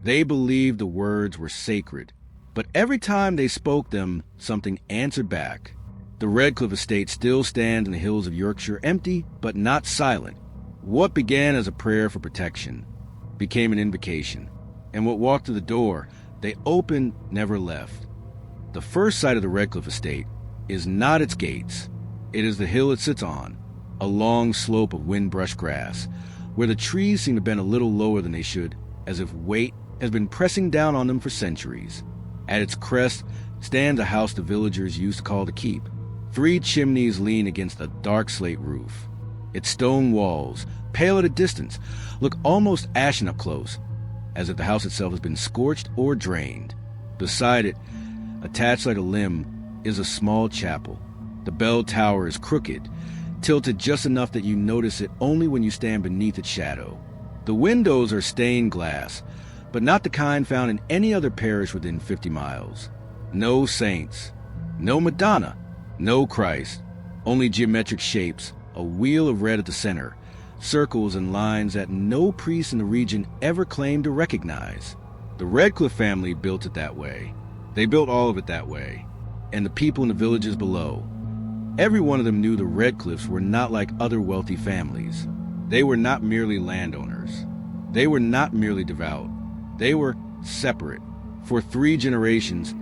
They believed the words were sacred, but every time they spoke them, something answered back. The Redcliff Estate still stands in the hills of Yorkshire, empty but not silent. What began as a prayer for protection became an invocation, and what walked through the door they opened never left. The first sight of the Redcliff Estate is not its gates. It is the hill it sits on, a long slope of wind-brushed grass, where the trees seem to bend a little lower than they should, as if weight has been pressing down on them for centuries. At its crest stands a house the villagers used to call the Keep. 3 chimneys lean against a dark slate roof. Its stone walls, pale at a distance, look almost ashen up close, as if the house itself has been scorched or drained. Beside it, attached like a limb, is a small chapel. The bell tower is crooked, tilted just enough that you notice it only when you stand beneath its shadow. The windows are stained glass, but not the kind found in any other parish within 50 miles. No saints, no Madonna, no Christ, only geometric shapes, a wheel of red at the center, circles and lines that no priest in the region ever claimed to recognize. The Redcliff family built it that way. They built all of it that way, and the people in the villages below. Every one of them knew the Redcliffs were not like other wealthy families. They were not merely landowners. They were not merely devout. They were separate. For 3 generations,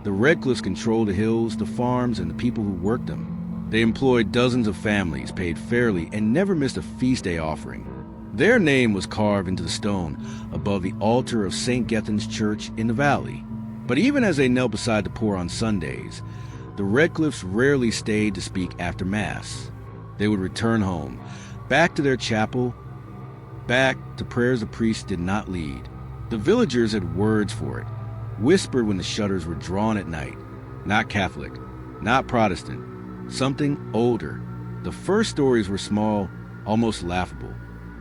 the Redcliffs controlled the hills, the farms, and the people who worked them. They employed dozens of families, paid fairly, and never missed a feast day offering. Their name was carved into the stone above the altar of St. Gethin's Church in the valley. But even as they knelt beside the poor on Sundays, the Redcliffs rarely stayed to speak after Mass. They would return home, back to their chapel, back to prayers the priests did not lead. The villagers had words for it, whispered when the shutters were drawn at night. Not Catholic, not Protestant, something older. The first stories were small, almost laughable.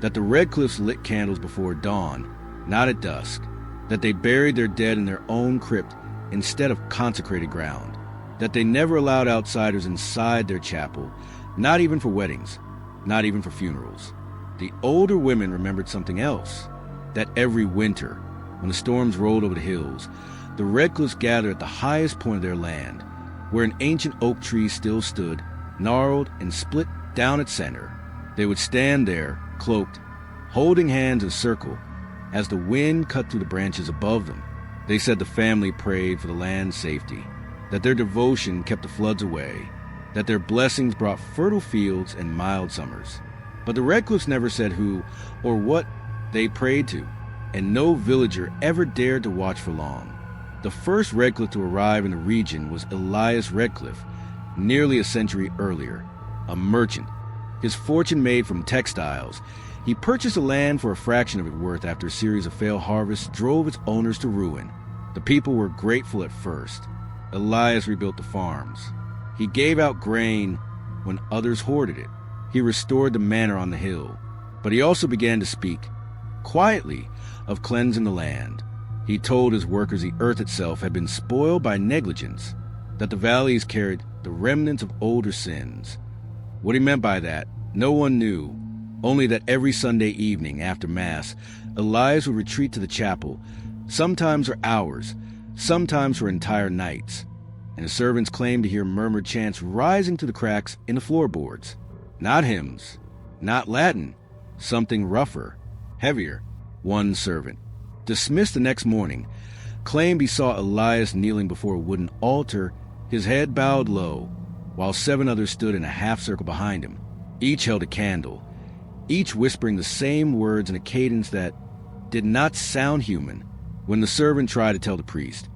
That the Redcliffs lit candles before dawn, not at dusk. That they buried their dead in their own crypt instead of consecrated ground. That they never allowed outsiders inside their chapel, not even for weddings, not even for funerals. The older women remembered something else. That every winter, when the storms rolled over the hills, the Redcliffs gathered at the highest point of their land, where an ancient oak tree still stood, gnarled and split down its center. They would stand there, cloaked, holding hands in a circle, as the wind cut through the branches above them. They said the family prayed for the land's safety, that their devotion kept the floods away, that their blessings brought fertile fields and mild summers. But the Redcliffs never said who or what they prayed to, and no villager ever dared to watch for long. The first Redcliff to arrive in the region was Elias Redcliff, nearly a century earlier, a merchant. His fortune made from textiles, he purchased the land for a fraction of its worth after a series of failed harvests drove its owners to ruin. The people were grateful at first. Elias rebuilt the farms. He gave out grain when others hoarded it. He restored the manor on the hill. But he also began to speak, quietly, of cleansing the land. He told his workers the earth itself had been spoiled by negligence, that the valleys carried the remnants of older sins. What he meant by that, no one knew, only that every Sunday evening after Mass, Elias would retreat to the chapel, sometimes for hours, sometimes for entire nights, and the servants claimed to hear murmured chants rising to the cracks in the floorboards. Not hymns, not Latin, something rougher, heavier. One servant, dismissed the next morning, claimed he saw Elias kneeling before a wooden altar, his head bowed low, while 7 others stood in a half-circle behind him. Each held a candle, each whispering the same words in a cadence that did not sound human. When the servant tried to tell the priest,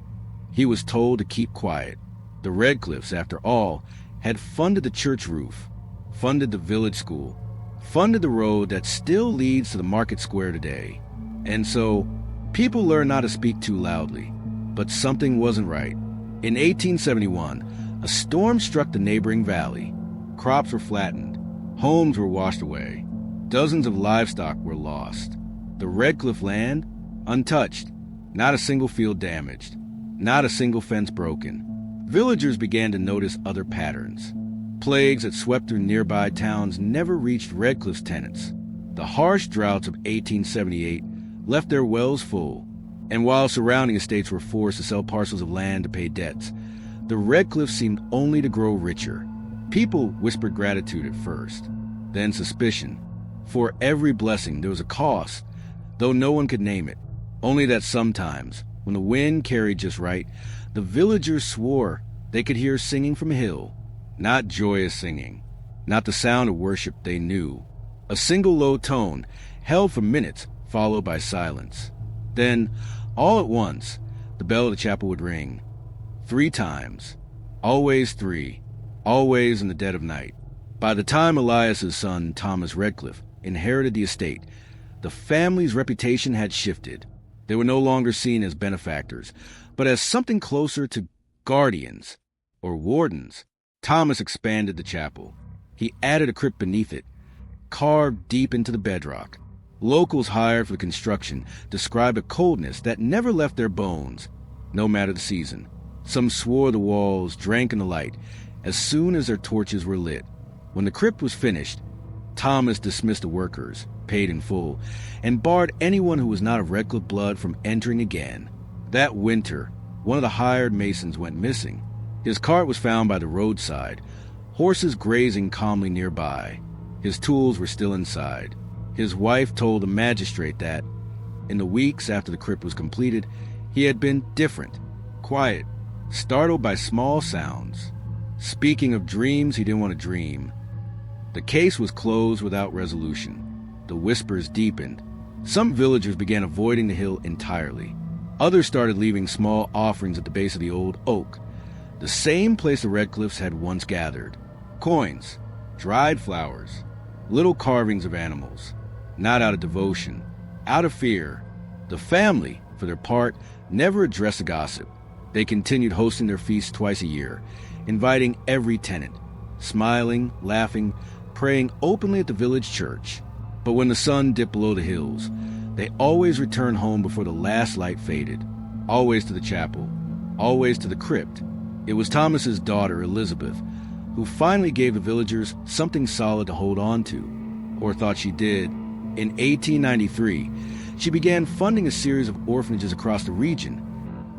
he was told to keep quiet. The Redcliffs, after all, had funded the church roof, funded the village school, funded the road that still leads to the market square today. And so, people learned not to speak too loudly. But something wasn't right. In 1871, a storm struck the neighboring valley. Crops were flattened. Homes were washed away. Dozens of livestock were lost. The Redcliff land, untouched. Not a single field damaged. Not a single fence broken. Villagers began to notice other patterns. Plagues that swept through nearby towns never reached Redcliff's tenants. The harsh droughts of 1878 left their wells full, And while surrounding estates were forced to sell parcels of land to pay debts, the Redcliffs seemed only to grow richer. People whispered gratitude at first, then suspicion. For every blessing there was a cost, though no one could name it. Only that sometimes, when the wind carried just right, the villagers swore they could hear singing from a hill. Not joyous singing, not the sound of worship they knew. A single low tone, held for minutes, followed by silence. Then, all at once, the bell of the chapel would ring. 3 times. Always 3. Always in the dead of night. By the time Elias's son, Thomas Redcliff, inherited the estate, the family's reputation had shifted. They were no longer seen as benefactors, but as something closer to guardians or wardens. Thomas expanded the chapel. He added a crypt beneath it, carved deep into the bedrock. Locals hired for the construction described a coldness that never left their bones, no matter the season. Some swore the walls drank in the light as soon as their torches were lit. When the crypt was finished, Thomas dismissed the workers, paid in full, and barred anyone who was not of Redcliff blood from entering again. That winter, one of the hired masons went missing. His cart was found by the roadside, horses grazing calmly nearby. His tools were still inside. His wife told the magistrate that, in the weeks after the crypt was completed, he had been different, quiet, startled by small sounds, speaking of dreams he didn't want to dream. The case was closed without resolution. The whispers deepened. Some villagers began avoiding the hill entirely. Others started leaving small offerings at the base of the old oak, the same place the Redcliffs had once gathered. Coins, dried flowers, little carvings of animals, not out of devotion, out of fear. The family, for their part, never addressed the gossip. They continued hosting their feasts twice a year, inviting every tenant, smiling, laughing, praying openly at the village church. But when the sun dipped below the hills, they always returned home before the last light faded, always to the chapel, always to the crypt. It was Thomas's daughter, Elizabeth, who finally gave the villagers something solid to hold on to, or thought she did. In 1893, she began funding a series of orphanages across the region,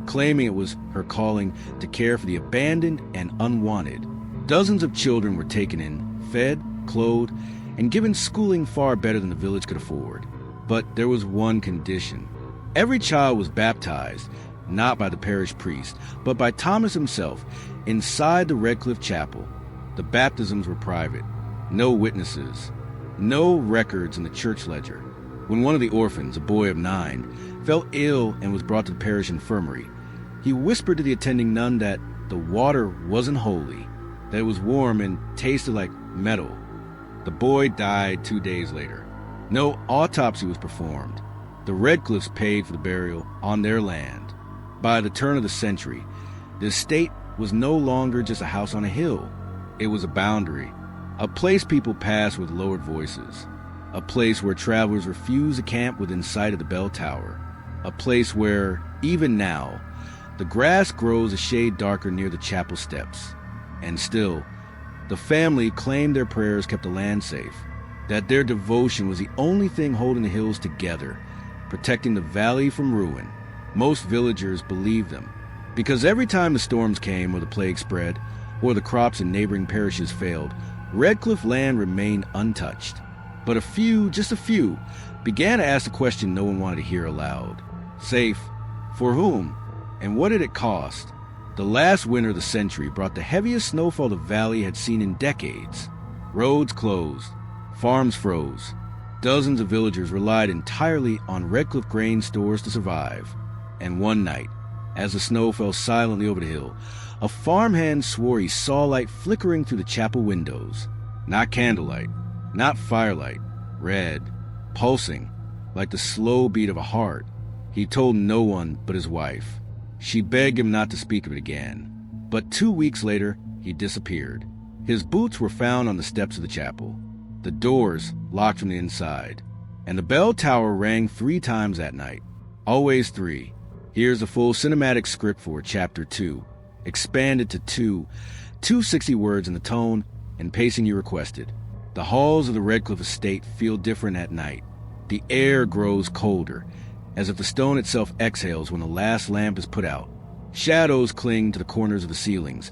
claiming it was her calling to care for the abandoned and unwanted. Dozens of children were taken in, fed, clothed, and given schooling far better than the village could afford. But there was one condition. Every child was baptized, not by the parish priest, but by Thomas himself, inside the Redcliff Chapel. The baptisms were private. No witnesses. No records in the church ledger. When one of the orphans, a boy of 9, fell ill and was brought to the parish infirmary, he whispered to the attending nun that the water wasn't holy, that it was warm and tasted like metal. The boy died 2 days later. No autopsy was performed. The Redcliffs paid for the burial on their land. By the turn of the century, the estate was no longer just a house on a hill. It was a boundary, a place people passed with lowered voices, a place where travelers refused to camp within sight of the bell tower, a place where, even now, the grass grows a shade darker near the chapel steps. And still, the family claimed their prayers kept the land safe, that their devotion was the only thing holding the hills together, protecting the valley from ruin. Most villagers believed them, because every time the storms came or the plague spread, or the crops in neighboring parishes failed, Redcliff land remained untouched. But a few, just a few, began to ask the question no one wanted to hear aloud. Safe? For whom? And what did it cost? The last winter of the century brought the heaviest snowfall the valley had seen in decades. Roads closed. Farms froze. Dozens of villagers relied entirely on Redcliff grain stores to survive. And one night, as the snow fell silently over the hill, a farmhand swore he saw light flickering through the chapel windows. Not candlelight, not firelight, red, pulsing, like the slow beat of a heart. He told no one but his wife. She begged him not to speak of it again. But 2 weeks later, he disappeared. His boots were found on the steps of the chapel, the doors locked from the inside, and the bell tower rang 3 times that night. Always 3. Here's a full cinematic script for Chapter 2, expanded to 260 words in the tone and pacing you requested. The halls of the Redcliff Estate feel different at night. The air grows colder, as if the stone itself exhales when the last lamp is put out. Shadows cling to the corners of the ceilings,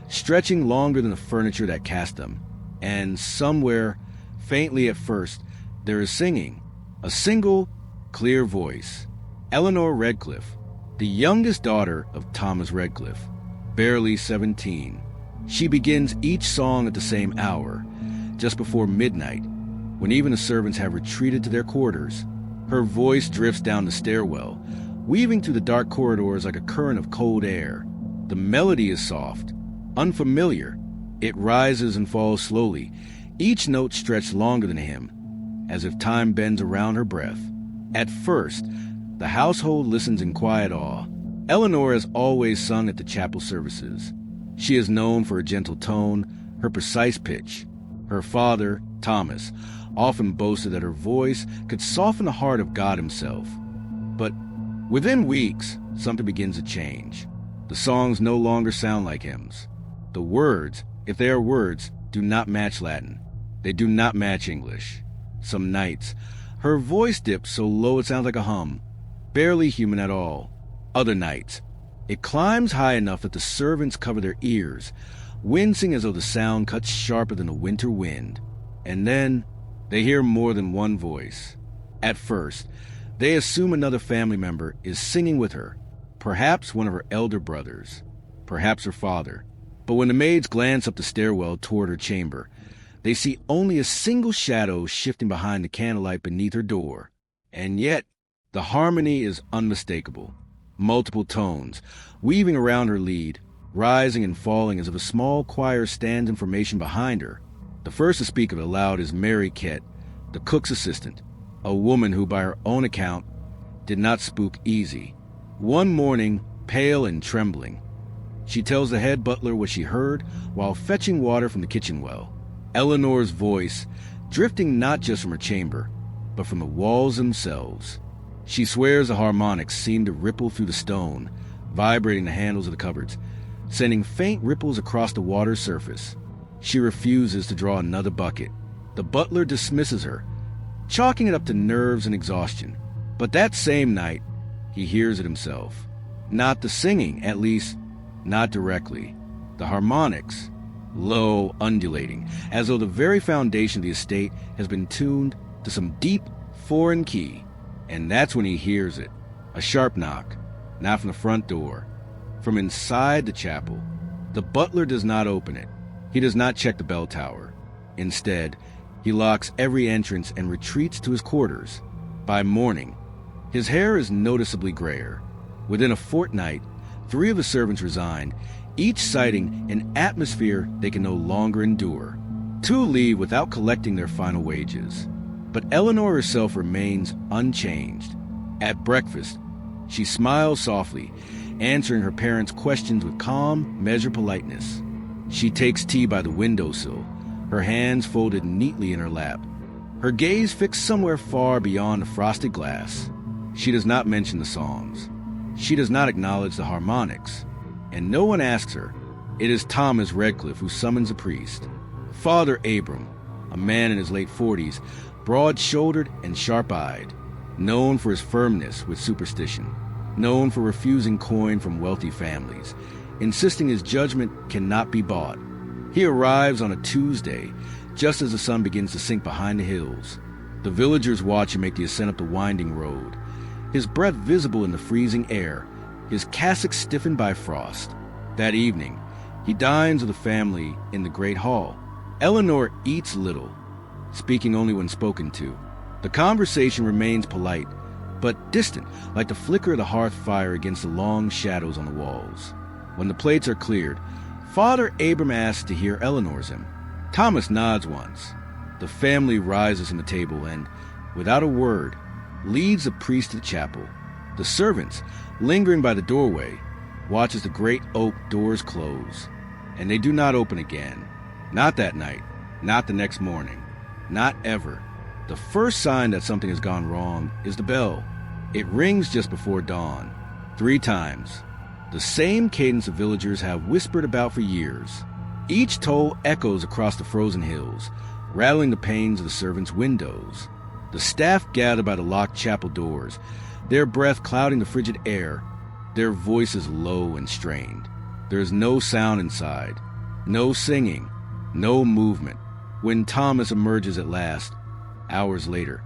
stretching longer than the furniture that cast them. And somewhere, faintly at first, there is singing. A single, clear voice. Eleanor Redcliff, the youngest daughter of Thomas Redcliff, barely 17. She begins each song at the same hour, just before midnight, when even the servants have retreated to their quarters. Her voice drifts down the stairwell, weaving through the dark corridors like a current of cold air. The melody is soft, unfamiliar. It rises and falls slowly, each note stretched longer than a hymn, as if time bends around her breath. At first, the household listens in quiet awe. Eleanor has always sung at the chapel services. She is known for her gentle tone, her precise pitch. Her father, Thomas, often boasted that her voice could soften the heart of God himself. But within weeks, something begins to change. The songs no longer sound like hymns. The words, if they are words, do not match Latin. They do not match English. Some nights, her voice dips so low it sounds like a hum, barely human at all. Other nights, it climbs high enough that the servants cover their ears, wincing as though the sound cuts sharper than a winter wind. And then, they hear more than one voice. At first, they assume another family member is singing with her, perhaps one of her elder brothers, perhaps her father. But when the maids glance up the stairwell toward her chamber, they see only a single shadow shifting behind the candlelight beneath her door. And yet, the harmony is unmistakable. Multiple tones, weaving around her lead, rising and falling as if a small choir stands in formation behind her. The first to speak of it aloud is Mary Redcliff, the cook's assistant, a woman who, by her own account, did not spook easy. One morning, pale and trembling, she tells the head butler what she heard while fetching water from the kitchen well. Eleanor's voice, drifting not just from her chamber, but from the walls themselves. She swears the harmonics seem to ripple through the stone, vibrating the handles of the cupboards, sending faint ripples across the water's surface. She refuses to draw another bucket. The butler dismisses her, chalking it up to nerves and exhaustion. But that same night, he hears it himself. Not the singing, at least, not directly. The harmonics, low, undulating, as though the very foundation of the estate has been tuned to some deep, foreign key. And that's when he hears it. A sharp knock, not from the front door, from inside the chapel. The butler does not open it. He does not check the bell tower. Instead, he locks every entrance and retreats to his quarters. By morning, his hair is noticeably grayer. Within a fortnight, 3 of the servants resign, each citing an atmosphere they can no longer endure. 2 leave without collecting their final wages. But Eleanor herself remains unchanged. At breakfast, she smiles softly, answering her parents' questions with calm, measured politeness. She takes tea by the windowsill, her hands folded neatly in her lap, her gaze fixed somewhere far beyond the frosted glass. She does not mention the songs. She does not acknowledge the harmonics. And no one asks her. It is Thomas Redcliff who summons the priest. Father Abram, a man in his late 40s, broad-shouldered and sharp-eyed, known for his firmness with superstition, known for refusing coin from wealthy families, insisting his judgment cannot be bought. He arrives on a Tuesday, just as the sun begins to sink behind the hills. The villagers watch him make the ascent up the winding road, his breath visible in the freezing air, his cassock stiffened by frost. That evening, he dines with the family in the great hall. Eleanor eats little, speaking only when spoken to. The conversation remains polite, but distant, like the flicker of the hearth fire against the long shadows on the walls. When the plates are cleared, Father Abram asks to hear Eleanor's hymn. Thomas nods once. The family rises from the table and, without a word, leads the priest to the chapel. The servants, lingering by the doorway, watches the great oak doors close, and they do not open again. Not that night, not the next morning, not ever. The first sign that something has gone wrong is the bell. It rings just before dawn, 3 times. The same cadence the villagers have whispered about for years. Each toll echoes across the frozen hills, rattling the panes of the servants' windows. The staff gather by the locked chapel doors, their breath clouding the frigid air, their voices low and strained. There is no sound inside, no singing, no movement. When Thomas emerges at last, hours later,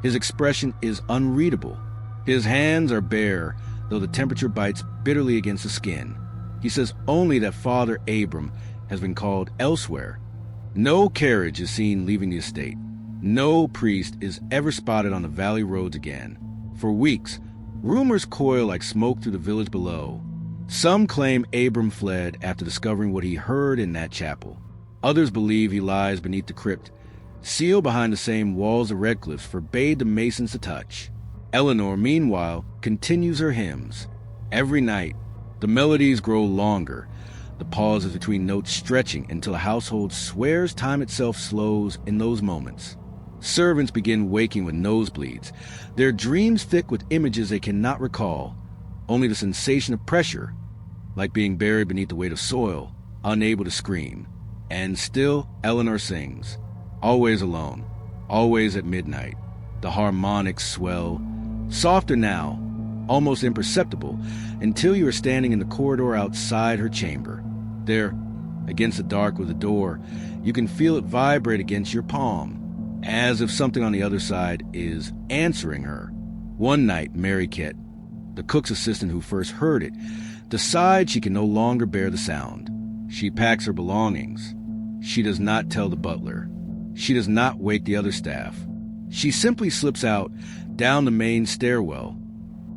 his expression is unreadable. His hands are bare, though the temperature bites bitterly against the skin. He says only that Father Abram has been called elsewhere. No carriage is seen leaving the estate. No priest is ever spotted on the valley roads again. For weeks, rumors coil like smoke through the village below. Some claim Abram fled after discovering what he heard in that chapel. Others believe he lies beneath the crypt, sealed behind the same walls the Redcliffs forbade the masons to touch. Eleanor, meanwhile, continues her hymns. Every night, the melodies grow longer, the pauses between notes stretching until a household swears time itself slows in those moments. Servants begin waking with nosebleeds, their dreams thick with images they cannot recall, only the sensation of pressure, like being buried beneath the weight of soil, unable to scream. And still, Eleanor sings, always alone, always at midnight. The harmonics swell, softer now, almost imperceptible, until you are standing in the corridor outside her chamber. There, against the dark with the door, you can feel it vibrate against your palm, as if something on the other side is answering her. One night, Mary Kett, the cook's assistant who first heard it, decides she can no longer bear the sound. She packs her belongings. She does not tell the butler. She does not wake the other staff. She simply slips out, down the main stairwell,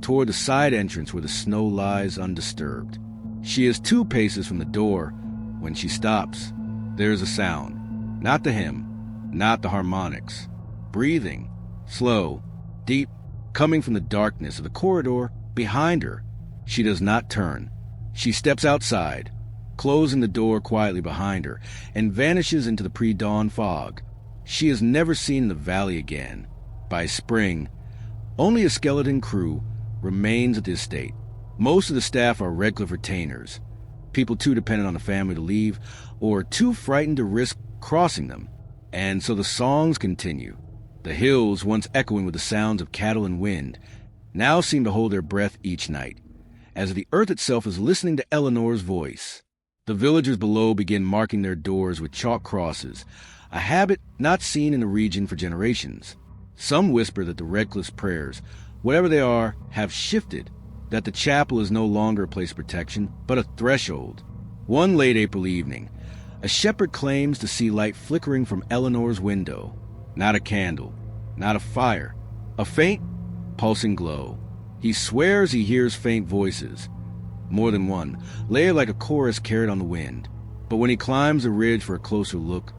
toward the side entrance where the snow lies undisturbed. She is 2 paces from the door when she stops. There is a sound, not the hymn, not the harmonics. Breathing, slow, deep, coming from the darkness of the corridor behind her. She does not turn. She steps outside, closing the door quietly behind her, and vanishes into the pre-dawn fog. She is never seen in the valley again. By spring, only a skeleton crew remains at the estate. Most of the staff are Redcliff retainers, people too dependent on the family to leave, or too frightened to risk crossing them. And so the songs continue. The hills, once echoing with the sounds of cattle and wind, now seem to hold their breath each night, as if the earth itself is listening to Eleanor's voice. The villagers below begin marking their doors with chalk crosses, a habit not seen in the region for generations. Some whisper that the Redcliff's prayers, whatever they are, have shifted, that the chapel is no longer a place of protection, but a threshold. One late April evening, a shepherd claims to see light flickering from Eleanor's window. Not a candle, not a fire, a faint, pulsing glow. He swears he hears faint voices, more than one, layered like a chorus carried on the wind. But when he climbs the ridge for a closer look,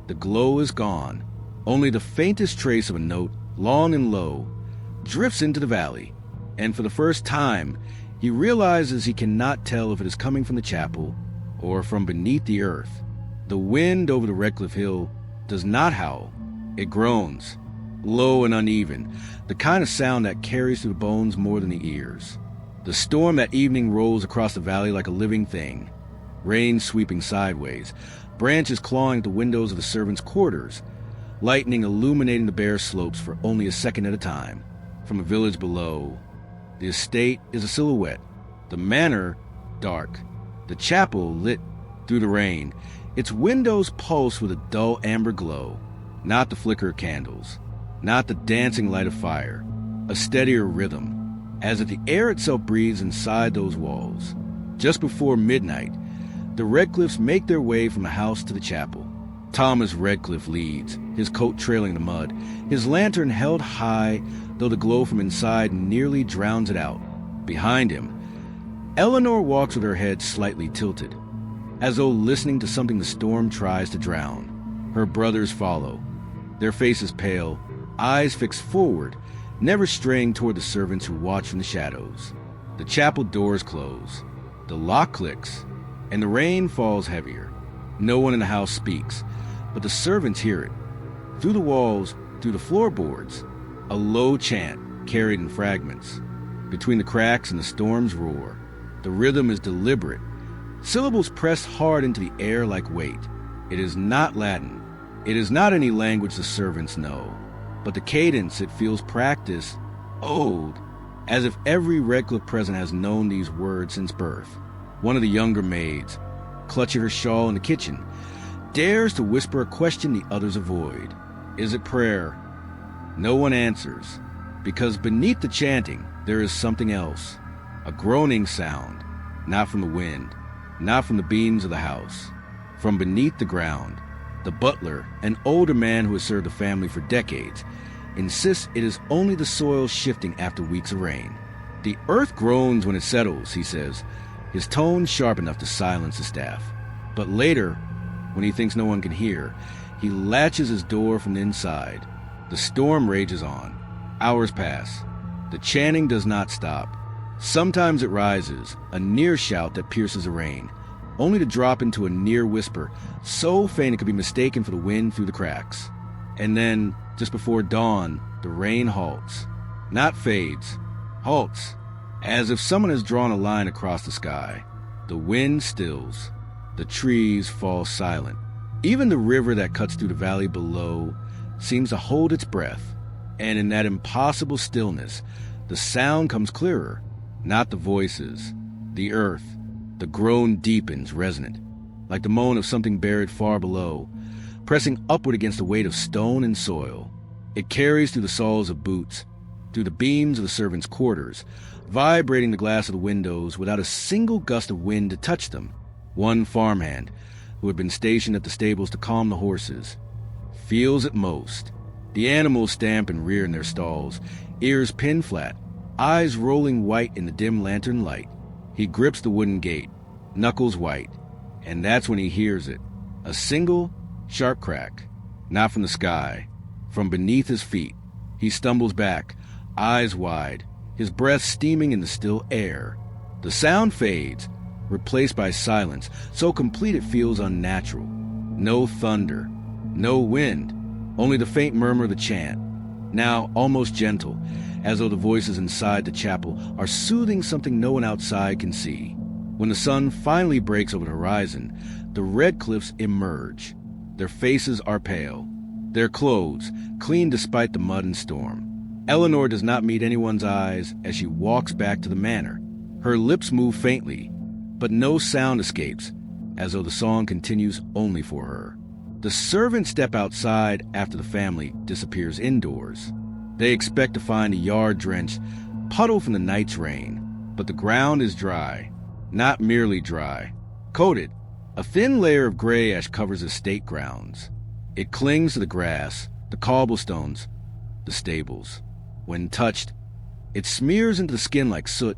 the glow is gone. Only the faintest trace of a note, long and low, drifts into the valley, and for the first time, he realizes he cannot tell if it is coming from the chapel or from beneath the earth. The wind over the Redcliff Hill does not howl. It groans, low and uneven, the kind of sound that carries through the bones more than the ears. The storm that evening rolls across the valley like a living thing, rain sweeping sideways, branches clawing at the windows of the servants' quarters, lightning illuminating the bare slopes for only a second at a time. From a village below, the estate is a silhouette, the manor dark, the chapel lit through the rain, its windows pulse with a dull amber glow, not the flicker of candles, not the dancing light of fire, a steadier rhythm, as if the air itself breathes inside those walls. Just before midnight, the Redcliffs make their way from the house to the chapel. Thomas Redcliff leads, his coat trailing the mud, his lantern held high, though the glow from inside nearly drowns it out. Behind him, Eleanor walks with her head slightly tilted, as though listening to something the storm tries to drown. Her brothers follow, their faces pale, eyes fixed forward, never straying toward the servants who watch from the shadows. The chapel doors close, the lock clicks, and the rain falls heavier. No one in the house speaks, but the servants hear it. Through the walls, through the floorboards, a low chant carried in fragments. Between the cracks and the storm's roar, the rhythm is deliberate, syllables pressed hard into the air like weight. It is not Latin. It is not any language the servants know, but the cadence it feels practiced, old, as if every Redcliff present has known these words since birth. One of the younger maids, clutching her shawl in the kitchen, dares to whisper a question the others avoid. Is it prayer? No one answers, because beneath the chanting there is something else. A groaning sound, not from the wind, not from the beams of the house. From beneath the ground, the butler, an older man who has served the family for decades, insists it is only the soil shifting after weeks of rain. The earth groans when it settles, he says, his tone sharp enough to silence the staff. But later, when he thinks no one can hear, he latches his door from the inside. The storm rages on. Hours pass. The chanting does not stop. Sometimes it rises, a near shout that pierces the rain, only to drop into a near whisper, so faint it could be mistaken for the wind through the cracks. And then, just before dawn, the rain halts. Not fades, halts, as if someone has drawn a line across the sky. The wind stills. The trees fall silent. Even the river that cuts through the valley below seems to hold its breath. And in that impossible stillness, the sound comes clearer. Not the voices, the earth. The groan deepens, resonant, like the moan of something buried far below, pressing upward against the weight of stone and soil. It carries through the soles of boots, through the beams of the servants' quarters, vibrating the glass of the windows without a single gust of wind to touch them. One farmhand, who had been stationed at the stables to calm the horses, feels it most. The animals stamp and rear in their stalls, ears pinned flat, eyes rolling white in the dim lantern light. He grips the wooden gate, knuckles white, and that's when he hears it. A single, sharp crack, not from the sky, from beneath his feet. He stumbles back, eyes wide, his breath steaming in the still air. The sound fades, replaced by silence, so complete it feels unnatural. No thunder, no wind, only the faint murmur of the chant, now almost gentle, as though the voices inside the chapel are soothing something no one outside can see. When the sun finally breaks over the horizon, the Redcliffs emerge. Their faces are pale, their clothes clean despite the mud and storm. Eleanor does not meet anyone's eyes as she walks back to the manor. Her lips move faintly, but no sound escapes, as though the song continues only for her. The servants step outside after the family disappears indoors. They expect to find a yard drenched, puddle from the night's rain, but the ground is dry, not merely dry, coated. A thin layer of gray ash covers the estate grounds. It clings to the grass, the cobblestones, the stables. When touched, it smears into the skin like soot,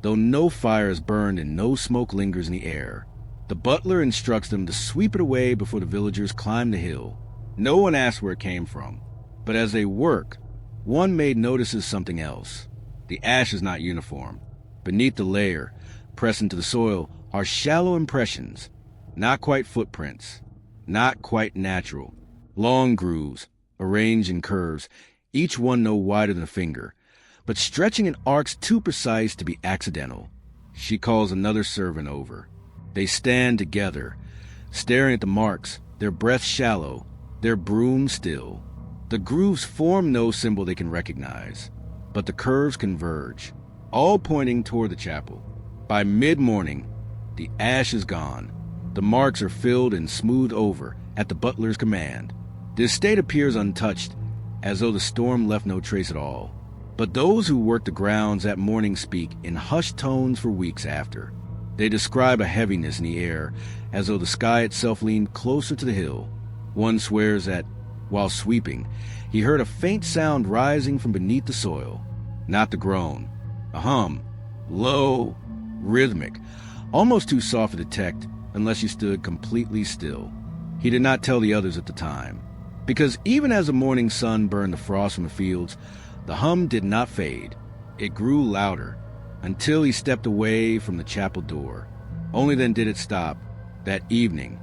though no fire is burned and no smoke lingers in the air. The butler instructs them to sweep it away before the villagers climb the hill. No one asks where it came from, but as they work, one maid notices something else. The ash is not uniform. Beneath the layer, pressed into the soil, are shallow impressions, not quite footprints, not quite natural. Long grooves, arranged in curves, each one no wider than a finger, but stretching in arcs too precise to be accidental. She calls another servant over. They stand together, staring at the marks, their breath shallow, their broom still. The grooves form no symbol they can recognize, but the curves converge, all pointing toward the chapel. By mid-morning, the ash is gone. The marks are filled and smoothed over at the butler's command. The estate appears untouched, as though the storm left no trace at all. But those who work the grounds that morning speak in hushed tones for weeks after. They describe a heaviness in the air, as though the sky itself leaned closer to the hill. One swears that, while sweeping, he heard a faint sound rising from beneath the soil. Not the groan, a hum, low, rhythmic, almost too soft to detect unless you stood completely still. He did not tell the others at the time, because even as the morning sun burned the frost from the fields, the hum did not fade. It grew louder, until he stepped away from the chapel door. Only then did it stop. That evening,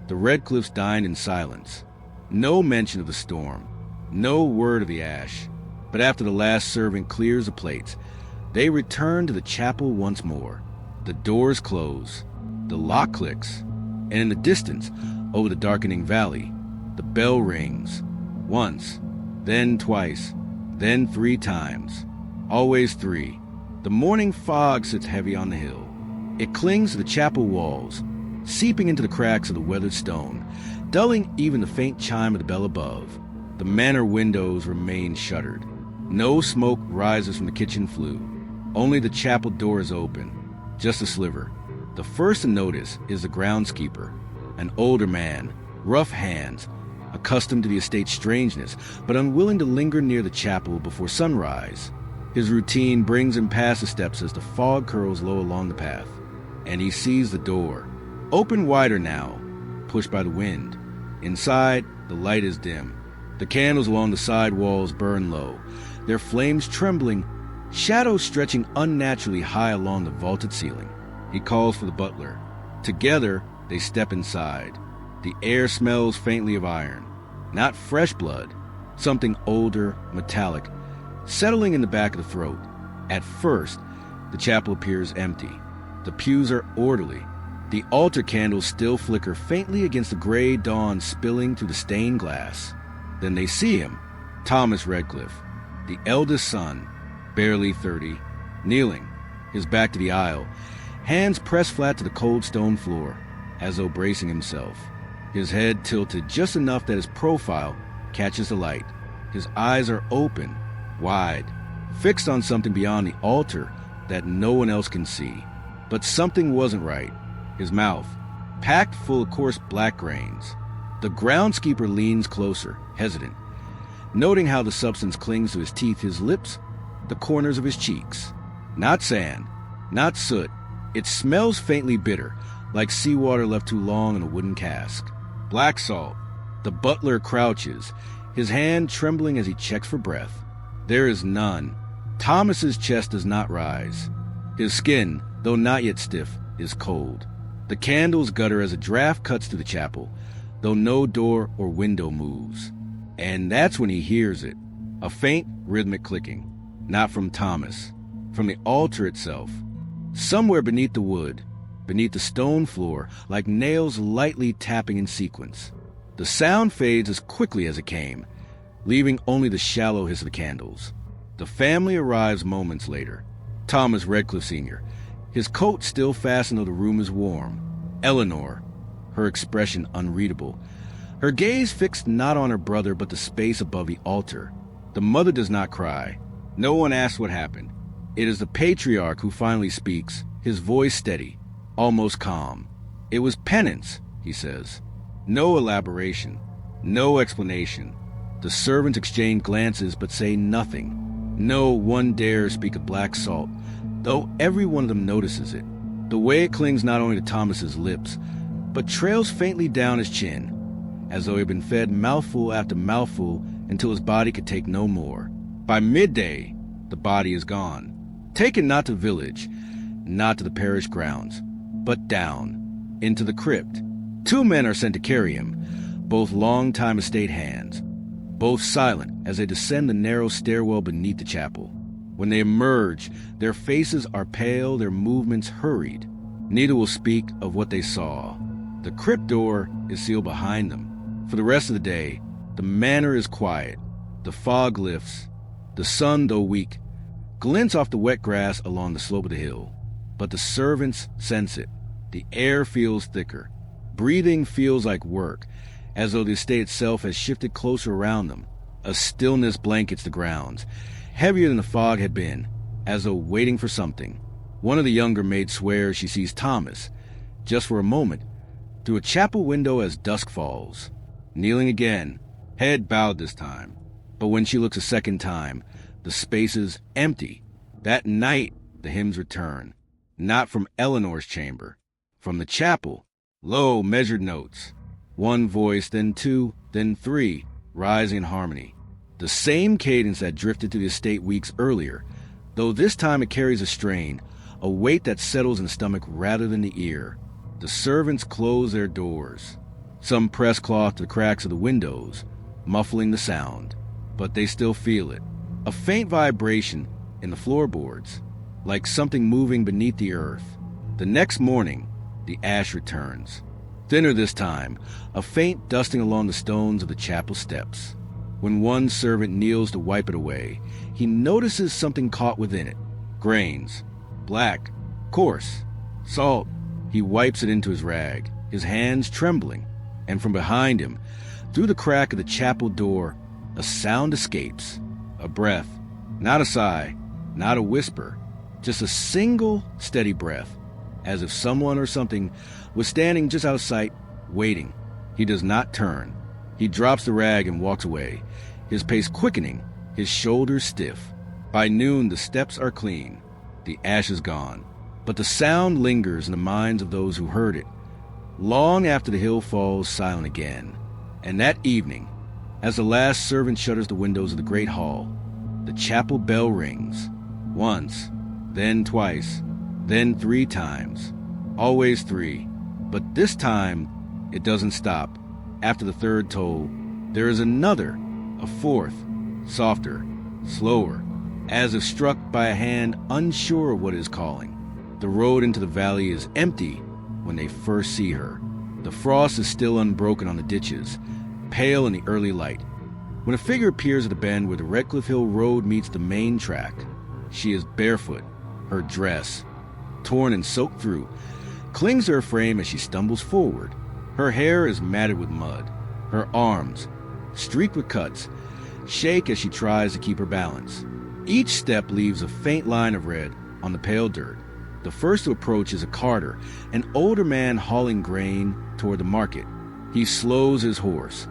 the Redcliffs dined in silence. No mention of the storm, no word of the ash. But after the last servant clears the plates, they return to the chapel once more. The doors close, the lock clicks, and in the distance, over the darkening valley, the bell rings. Once, then twice, then 3 times. Always 3. The morning fog sits heavy on the hill. It clings to the chapel walls, seeping into the cracks of the weathered stone, dulling even the faint chime of the bell above. The manor windows remain shuttered. No smoke rises from the kitchen flue. Only the chapel door is open, just a sliver. The first to notice is the groundskeeper, an older man, rough hands, accustomed to the estate's strangeness, but unwilling to linger near the chapel before sunrise. His routine brings him past the steps as the fog curls low along the path, and he sees the door, open wider now, pushed by the wind. Inside, the light is dim. The candles along the side walls burn low, their flames trembling, shadows stretching unnaturally high along the vaulted ceiling. He calls for the butler. Together, they step inside. The air smells faintly of iron. Not fresh blood, something older, metallic, settling in the back of the throat. At first, the chapel appears empty. The pews are orderly. The altar candles still flicker faintly against the gray dawn spilling through the stained glass. Then they see him, Thomas Redcliff, the eldest son, barely 30, kneeling, his back to the aisle, hands pressed flat to the cold stone floor, as though bracing himself. His head tilted just enough that his profile catches the light. His eyes are open, wide, fixed on something beyond the altar that no one else can see. But something wasn't right. His mouth, packed full of coarse black grains. The groundskeeper leans closer, hesitant, noting how the substance clings to his teeth, his lips, the corners of his cheeks. Not sand, not soot. It smells faintly bitter, like seawater left too long in a wooden cask. Black salt. The butler crouches, his hand trembling as he checks for breath. There is none. Thomas's chest does not rise. His skin, though not yet stiff, is cold. The candles gutter as a draft cuts through the chapel, though no door or window moves. And that's when he hears it. A faint, rhythmic clicking. Not from Thomas. From the altar itself. Somewhere beneath the wood, beneath the stone floor, like nails lightly tapping in sequence. The sound fades as quickly as it came, leaving only the shallow hiss of the candles. The family arrives moments later. Thomas Redcliff Sr., his coat still fastened though the room is warm. Eleanor, her expression unreadable, her gaze fixed not on her brother but the space above the altar. The mother does not cry. No one asks what happened. It is the patriarch who finally speaks, his voice steady, almost calm. It was penance, he says. No elaboration, no explanation. The servants exchange glances but say nothing. No one dares speak of black salt, though every one of them notices it. The way it clings not only to Thomas's lips, but trails faintly down his chin, as though he had been fed mouthful after mouthful until his body could take no more. By midday, the body is gone. Taken not to village, not to the parish grounds, but down, into the crypt. 2 men are sent to carry him, both long-time estate hands, both silent as they descend the narrow stairwell beneath the chapel. When they emerge, their faces are pale, their movements hurried. Neither will speak of what they saw. The crypt door is sealed behind them. For the rest of the day, the manor is quiet. The fog lifts. The sun, though weak, glints off the wet grass along the slope of the hill. But the servants sense it. The air feels thicker. Breathing feels like work, as though the estate itself has shifted closer around them. A stillness blankets the grounds, heavier than the fog had been, as though waiting for something. One of the younger maids swears she sees Thomas, just for a moment, through a chapel window as dusk falls. Kneeling again, head bowed this time. But when she looks a second time, the space is empty. That night, the hymns return. Not from Eleanor's chamber. From the chapel, low, measured notes. 1 voice, then 2, then 3, rising in harmony. The same cadence that drifted through the estate weeks earlier, though this time it carries a strain, a weight that settles in the stomach rather than the ear. The servants close their doors. Some press cloth to the cracks of the windows, muffling the sound. But they still feel it. A faint vibration in the floorboards, like something moving beneath the earth. The next morning, the ash returns. Thinner this time, a faint dusting along the stones of the chapel steps. When one servant kneels to wipe it away, he notices something caught within it. Grains. Black. Coarse. Salt. He wipes it into his rag, his hands trembling, and from behind him, through the crack of the chapel door, a sound escapes. A breath. Not a sigh. Not a whisper. Just a single, steady breath, as if someone or something was standing just out of sight, waiting. He does not turn. He drops the rag and walks away, his pace quickening, his shoulders stiff. By noon, the steps are clean, the ash is gone, but the sound lingers in the minds of those who heard it, long after the hill falls silent again. And that evening, as the last servant shutters the windows of the great hall, the chapel bell rings. Once, then twice, then 3 times. Always 3. But this time, it doesn't stop. After the 3rd toll, there is another, a 4th, softer, slower, as if struck by a hand unsure of what it is calling. The road into the valley is empty when they first see her. The frost is still unbroken on the ditches, pale in the early light. When a figure appears at the bend where the Redcliff Hill Road meets the main track, she is barefoot, her dress, torn and soaked through, clings to her frame as she stumbles forward. Her hair is matted with mud. Her arms, streaked with cuts, shake as she tries to keep her balance. Each step leaves a faint line of red on the pale dirt. The first to approach is a carter, an older man hauling grain toward the market. He slows his horse,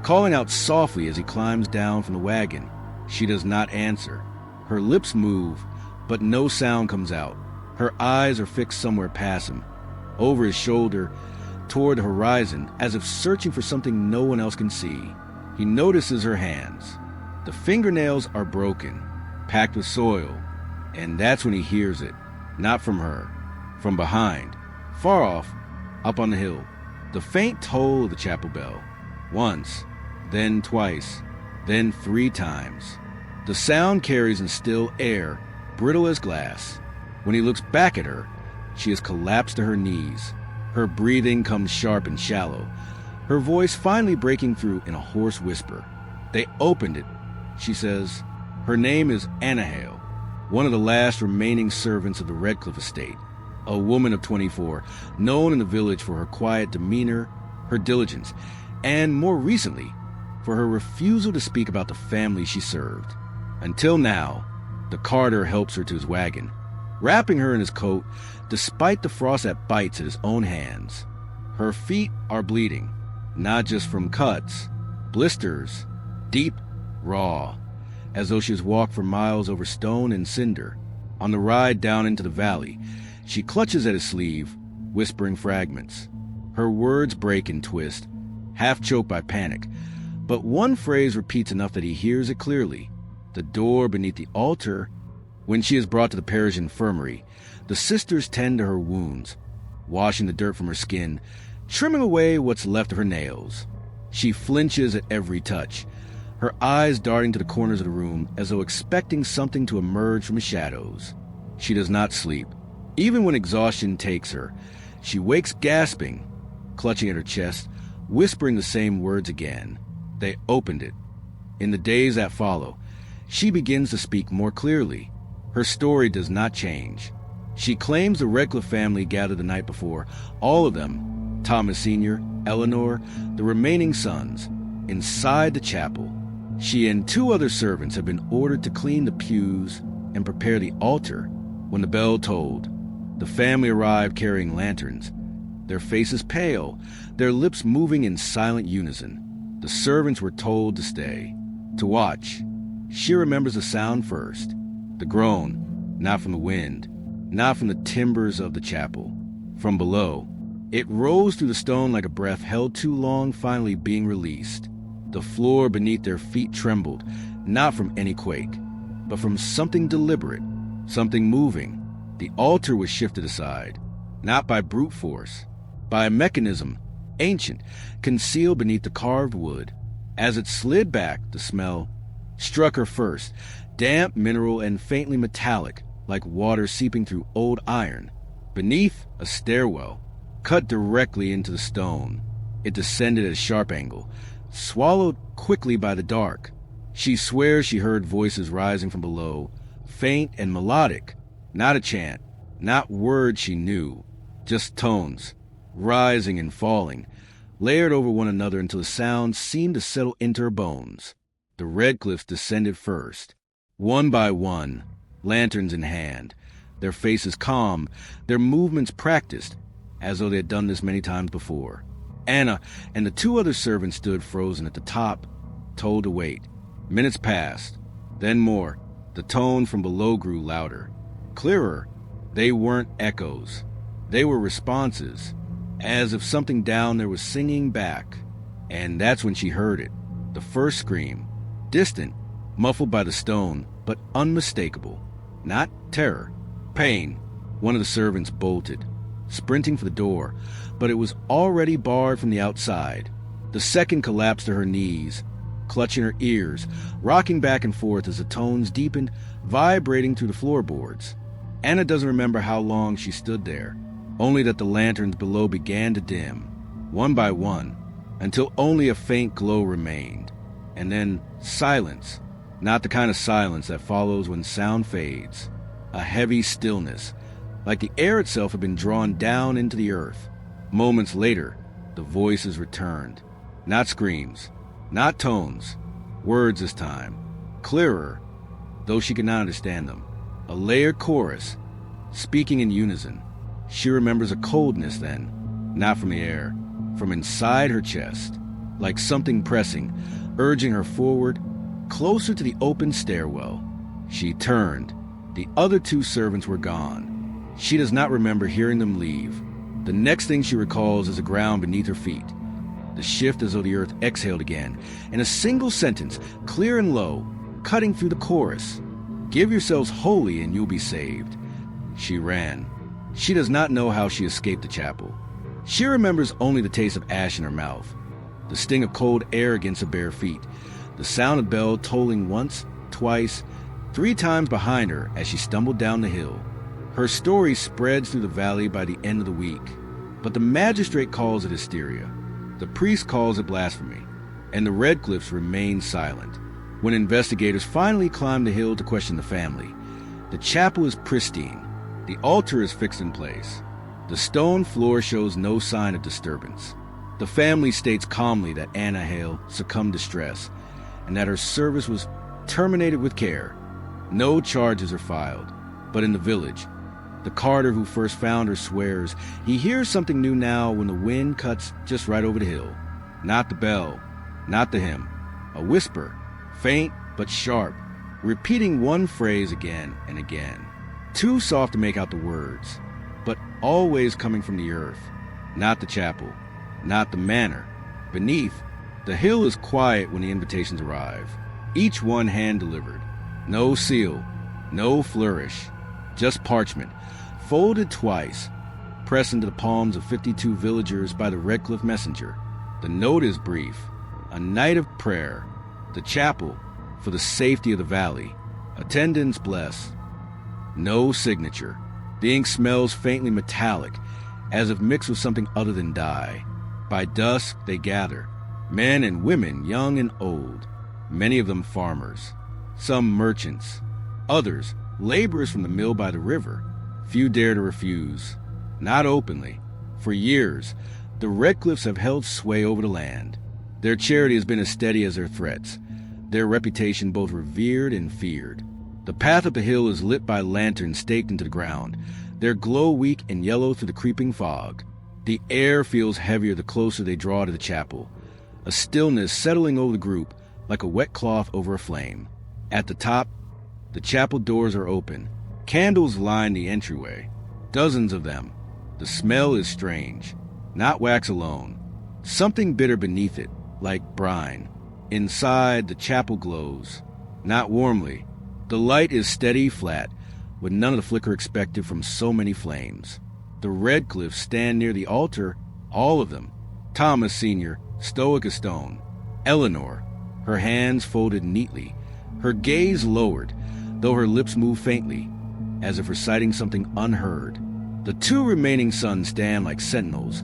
calling out softly as he climbs down from the wagon. She does not answer. Her lips move, but no sound comes out. Her eyes are fixed somewhere past him, over his shoulder, toward the horizon, as if searching for something no one else can see. He notices her hands. The fingernails are broken, packed with soil, and that's when he hears it. Not from her, from behind, far off, up on the hill. The faint toll of the chapel bell. Once, then twice, then 3 times. The sound carries in still air, brittle as glass. When he looks back at her, she has collapsed to her knees. Her breathing comes sharp and shallow, her voice finally breaking through in a hoarse whisper. They opened it, she says. Her name is Annahale, one of the last remaining servants of the Redcliff Estate, a woman of 24, known in the village for her quiet demeanor, her diligence, and more recently, for her refusal to speak about the family she served. Until now, the carter helps her to his wagon, wrapping her in his coat despite the frost that bites at his own hands. Her feet are bleeding, not just from cuts, blisters, deep, raw, as though she has walked for miles over stone and cinder. On the ride down into the valley, she clutches at his sleeve, whispering fragments. Her words break and twist, half choked by panic, but one phrase repeats enough that he hears it clearly. The door beneath the altar. When she is brought to the parish infirmary, the sisters tend to her wounds, washing the dirt from her skin, trimming away what's left of her nails. She flinches at every touch, her eyes darting to the corners of the room as though expecting something to emerge from the shadows. She does not sleep. Even when exhaustion takes her, she wakes gasping, clutching at her chest, whispering the same words again. They opened it. In the days that follow, she begins to speak more clearly. Her story does not change. She claims the Redcliff family gathered the night before, all of them, Thomas Sr., Eleanor, the remaining sons, inside the chapel. She and 2 other servants have been ordered to clean the pews and prepare the altar. When the bell tolled, the family arrived carrying lanterns, their faces pale, their lips moving in silent unison. The servants were told to stay, to watch. She remembers the sound first, the groan, not from the wind, not from the timbers of the chapel, from below. It rose through the stone like a breath held too long finally being released. The floor beneath their feet trembled, not from any quake, but from something deliberate, something moving. The altar was shifted aside, not by brute force, by a mechanism, ancient, concealed beneath the carved wood. As it slid back, the smell struck her first, damp, mineral, and faintly metallic, like water seeping through old iron. Beneath, a stairwell, cut directly into the stone. It descended at a sharp angle, swallowed quickly by the dark. She swears she heard voices rising from below, faint and melodic, not a chant, not words she knew, just tones, rising and falling, layered over one another until the sounds seemed to settle into her bones. The Redcliffs descended first, one by one, lanterns in hand, their faces calm, their movements practiced, as though they had done this many times before. Anna and the two other servants stood frozen at the top, told to wait. Minutes passed, then more. The tone from below grew louder, clearer. They weren't echoes. They were responses, as if something down there was singing back. And that's when she heard it. The first scream, distant, muffled by the stone, but unmistakable. Not terror, pain. One of the servants bolted, sprinting for the door, but it was already barred from the outside. The second collapsed to her knees, clutching her ears, rocking back and forth as the tones deepened, vibrating through the floorboards. Anna doesn't remember how long she stood there, only that the lanterns below began to dim, one by one, until only a faint glow remained. And then silence, not the kind of silence that follows when sound fades. A heavy stillness, like the air itself had been drawn down into the earth. Moments later, the voices returned. Not screams, not tones, words this time, clearer, though she could not understand them. A layered chorus, speaking in unison. She remembers a coldness then, not from the air, from inside her chest, like something pressing, urging her forward, closer to the open stairwell. She turned. The other two servants were gone. She does not remember hearing them leave. The next thing she recalls is the ground beneath her feet. The shift as though the earth exhaled again, in a single sentence, clear and low, cutting through the chorus. Give yourselves wholly and you'll be saved. She ran. She does not know how she escaped the chapel. She remembers only the taste of ash in her mouth, the sting of cold air against her bare feet, the sound of bell tolling once, twice, 3 times behind her as she stumbled down the hill. Her story spreads through the valley by the end of the week, but the magistrate calls it hysteria. The priest calls it blasphemy, and the Redcliffs remain silent. When investigators finally climb the hill to question the family, the chapel is pristine. The altar is fixed in place. The stone floor shows no sign of disturbance. The family states calmly that Anna Hale succumbed to stress, and that her service was terminated with care. No charges are filed, but in the village, the carter who first found her swears he hears something new now when the wind cuts just right over the hill. Not the bell, not the hymn, a whisper, faint but sharp, repeating one phrase again and again. Too soft to make out the words, but always coming from the earth, not the chapel, not the manor. Beneath, the hill is quiet when the invitations arrive, each one hand-delivered. No seal, no flourish, just parchment, folded twice, pressed into the palms of 52 villagers by the Redcliff messenger. The note is brief, a night of prayer, the chapel, for the safety of the valley, attendance bless. No signature. The ink smells faintly metallic, as if mixed with something other than dye. By dusk they gather, men and women, young and old, many of them farmers, some merchants, others laborers from the mill by the river. Few dare to refuse, not openly. For years, the Redcliffs have held sway over the land. Their charity has been as steady as their threats, their reputation both revered and feared. The path up the hill is lit by lanterns staked into the ground, their glow weak and yellow through the creeping fog. The air feels heavier the closer they draw to the chapel, a stillness settling over the group like a wet cloth over a flame. At the top, the chapel doors are open. Candles line the entryway, dozens of them. The smell is strange, not wax alone. Something bitter beneath it, like brine. Inside, the chapel glows, not warmly. The light is steady, flat, with none of the flicker expected from so many flames. The Redcliffs stand near the altar, all of them. Thomas Sr., stoic as stone. Eleanor, her hands folded neatly, her gaze lowered, though her lips move faintly, as if reciting something unheard. The 2 remaining sons stand like sentinels,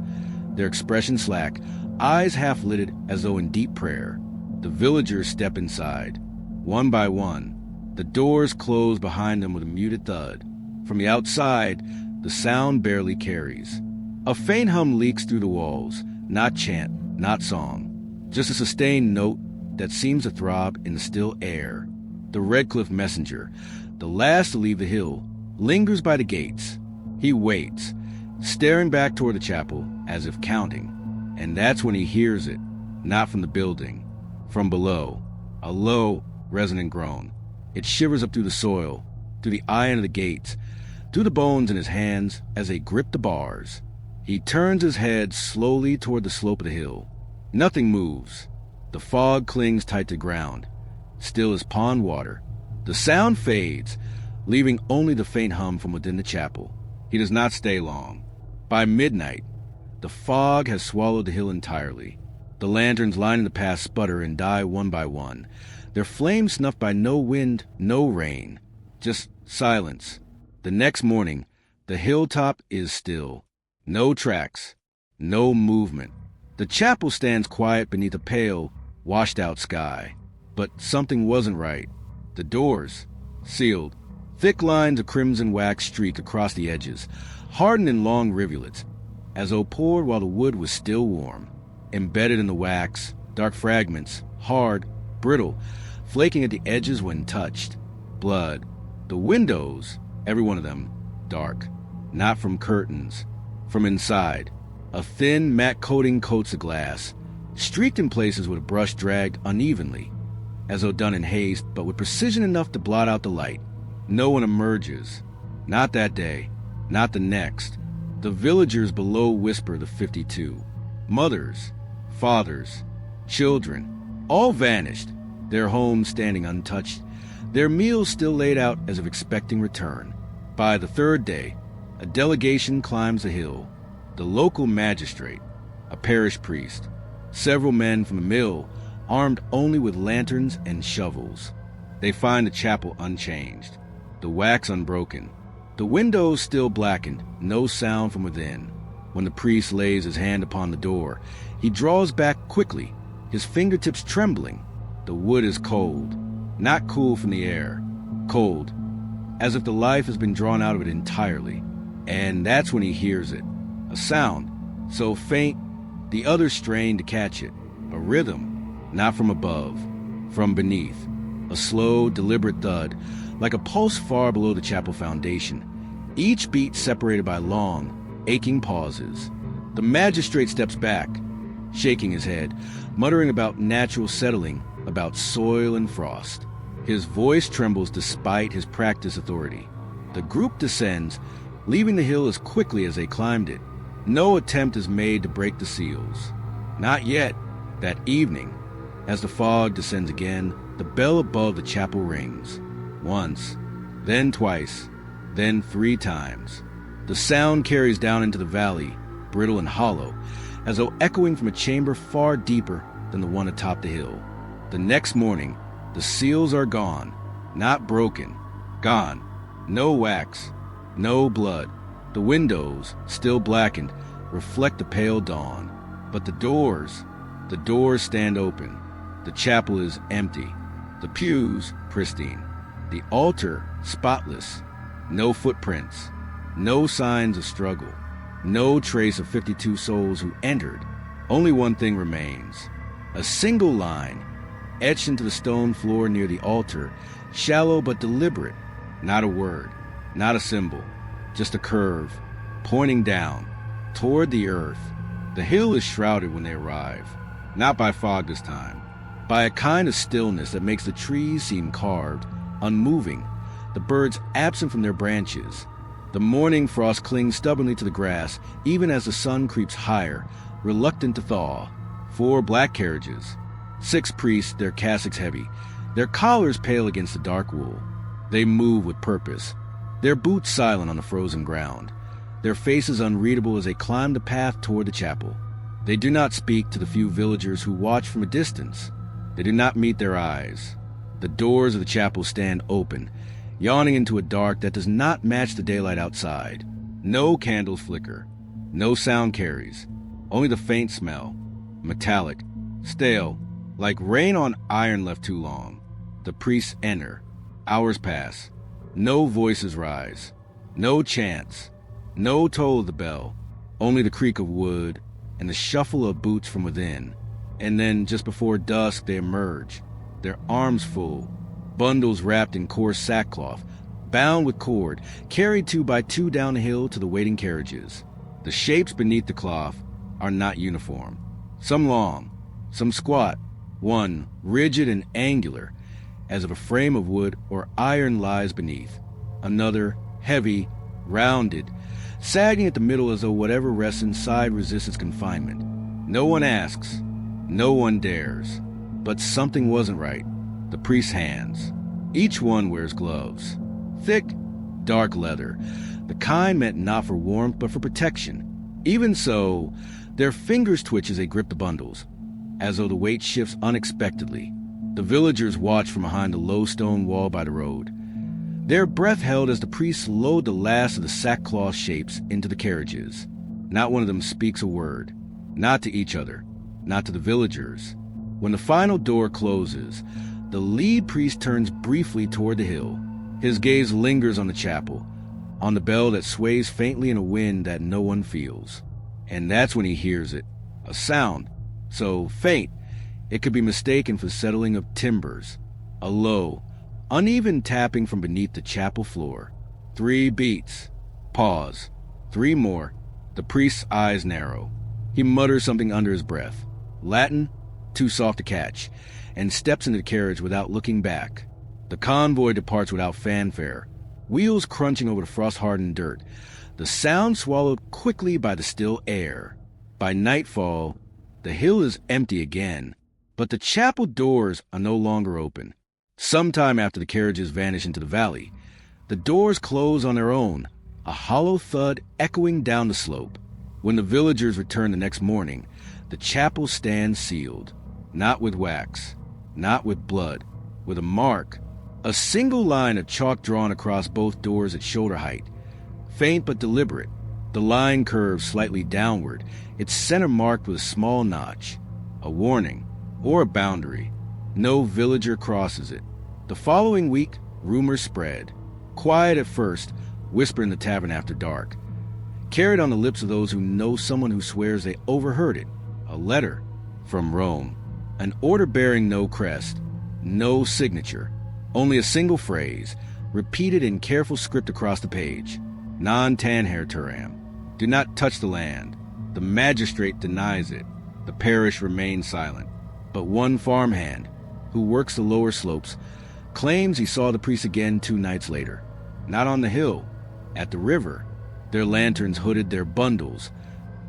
their expression slack, eyes half-lidded as though in deep prayer. The villagers step inside. One by one, the doors close behind them with a muted thud. From the outside, the sound barely carries. A faint hum leaks through the walls, not chant, not song, just a sustained note that seems to throb in the still air. The Redcliff messenger, the last to leave the hill, lingers by the gates. He waits, staring back toward the chapel as if counting, and that's when he hears it, not from the building, from below, a low, resonant groan. It shivers up through the soil, through the iron of the gates, through the bones in his hands as they grip the bars. He turns his head slowly toward the slope of the hill. Nothing moves. The fog clings tight to the ground, still as pond water. The sound fades, leaving only the faint hum from within the chapel. He does not stay long. By midnight, the fog has swallowed the hill entirely. The lanterns lining the path sputter and die one by one, their flames snuffed by no wind, no rain, just silence. The next morning, the hilltop is still. No tracks, no movement. The chapel stands quiet beneath a pale, washed-out sky. But something wasn't right. The doors, sealed. Thick lines of crimson wax streak across the edges, hardened in long rivulets, as though poured while the wood was still warm. Embedded in the wax, dark fragments, hard, brittle, flaking at the edges when touched. Blood. The windows, every one of them, dark. Not from curtains. From inside. A thin, matte coating coats the glass, streaked in places with a brush dragged unevenly, as though done in haste, but with precision enough to blot out the light. No one emerges. Not that day. Not the next. The villagers below whisper the 52. Mothers, fathers, children, all vanished, their homes standing untouched, their meals still laid out as if expecting return. By the third day, a delegation climbs the hill. The local magistrate, a parish priest, several men from the mill, armed only with lanterns and shovels. They find the chapel unchanged, the wax unbroken, the windows still blackened, no sound from within. When the priest lays his hand upon the door, he draws back quickly, his fingertips trembling. The wood is cold, not cool from the air, cold, as if the life has been drawn out of it entirely. And that's when he hears it. A sound, so faint, the others strain to catch it. A rhythm, not from above, from beneath. A slow, deliberate thud, like a pulse far below the chapel foundation. Each beat separated by long, aching pauses. The magistrate steps back, shaking his head, muttering about natural settling, about soil and frost. His voice trembles despite his practiced authority. The group descends, leaving the hill as quickly as they climbed it. No attempt is made to break the seals. Not yet. That evening, as the fog descends again, the bell above the chapel rings. Once, then twice, then 3 times. The sound carries down into the valley, brittle and hollow, as though echoing from a chamber far deeper than the one atop the hill. The next morning, the seals are gone, not broken, gone. No wax, no blood. The windows, still blackened, reflect the pale dawn. But the doors stand open. The chapel is empty. The pews, pristine. The altar, spotless. No footprints. No signs of struggle. No trace of 52 souls who entered. Only one thing remains. A single line, etched into the stone floor near the altar, shallow but deliberate. Not a word, not a symbol. Just a curve, pointing down, toward the earth. The hill is shrouded when they arrive. Not by fog this time. By a kind of stillness that makes the trees seem carved, unmoving, the birds absent from their branches. The morning frost clings stubbornly to the grass, even as the sun creeps higher, reluctant to thaw. 4 black carriages. 6 priests, their cassocks heavy, their collars pale against the dark wool. They move with purpose, their boots silent on the frozen ground, their faces unreadable as they climb the path toward the chapel. They do not speak to the few villagers who watch from a distance. They do not meet their eyes. The doors of the chapel stand open, yawning into a dark that does not match the daylight outside. No candles flicker. No sound carries. Only the faint smell, metallic, stale, like rain on iron left too long. The priests enter. Hours pass. No voices rise. No chants. No toll of the bell. Only the creak of wood and the shuffle of boots from within. And then, just before dusk, they emerge, their arms full, bundles wrapped in coarse sackcloth, bound with cord, carried 2 by 2 down the hill to the waiting carriages. The shapes beneath the cloth are not uniform. Some long, some squat, one rigid and angular, as if a frame of wood or iron lies beneath. Another, heavy, rounded, sagging at the middle as though whatever rests inside resists its confinement. No one asks. No one dares. But something wasn't right. The priest's hands. Each one wears gloves. Thick, dark leather. The kind meant not for warmth, but for protection. Even so, their fingers twitch as they grip the bundles, as though the weight shifts unexpectedly. The villagers watch from behind the low stone wall by the road, their breath held as the priests load the last of the sackcloth shapes into the carriages. Not one of them speaks a word. Not to each other. Not to the villagers. When the final door closes, the lead priest turns briefly toward the hill. His gaze lingers on the chapel, on the bell that sways faintly in a wind that no one feels. And that's when he hears it. A sound, so faint, it could be mistaken for settling of timbers. A low, uneven tapping from beneath the chapel floor. 3 beats. Pause. 3 more. The priest's eyes narrow. He mutters something under his breath. Latin, too soft to catch, and steps into the carriage without looking back. The convoy departs without fanfare, wheels crunching over the frost-hardened dirt, the sound swallowed quickly by the still air. By nightfall, the hill is empty again, but the chapel doors are no longer open. Sometime after the carriages vanish into the valley, the doors close on their own, a hollow thud echoing down the slope. When the villagers return the next morning, the chapel stands sealed, not with wax, not with blood, with a mark, a single line of chalk drawn across both doors at shoulder height, faint but deliberate. The line curves slightly downward, its center marked with a small notch, a warning, or a boundary. No villager crosses it. The following week, rumors spread. Quiet at first, whispered in the tavern after dark. Carried on the lips of those who know someone who swears they overheard it. A letter from Rome. An order bearing no crest, no signature. Only a single phrase, repeated in careful script across the page. Non tanher turam. Do not touch the land. The magistrate denies it. The parish remains silent. But one farmhand, who works the lower slopes, claims he saw the priest again 2 nights later. Not on the hill, at the river. Their lanterns hooded their bundles,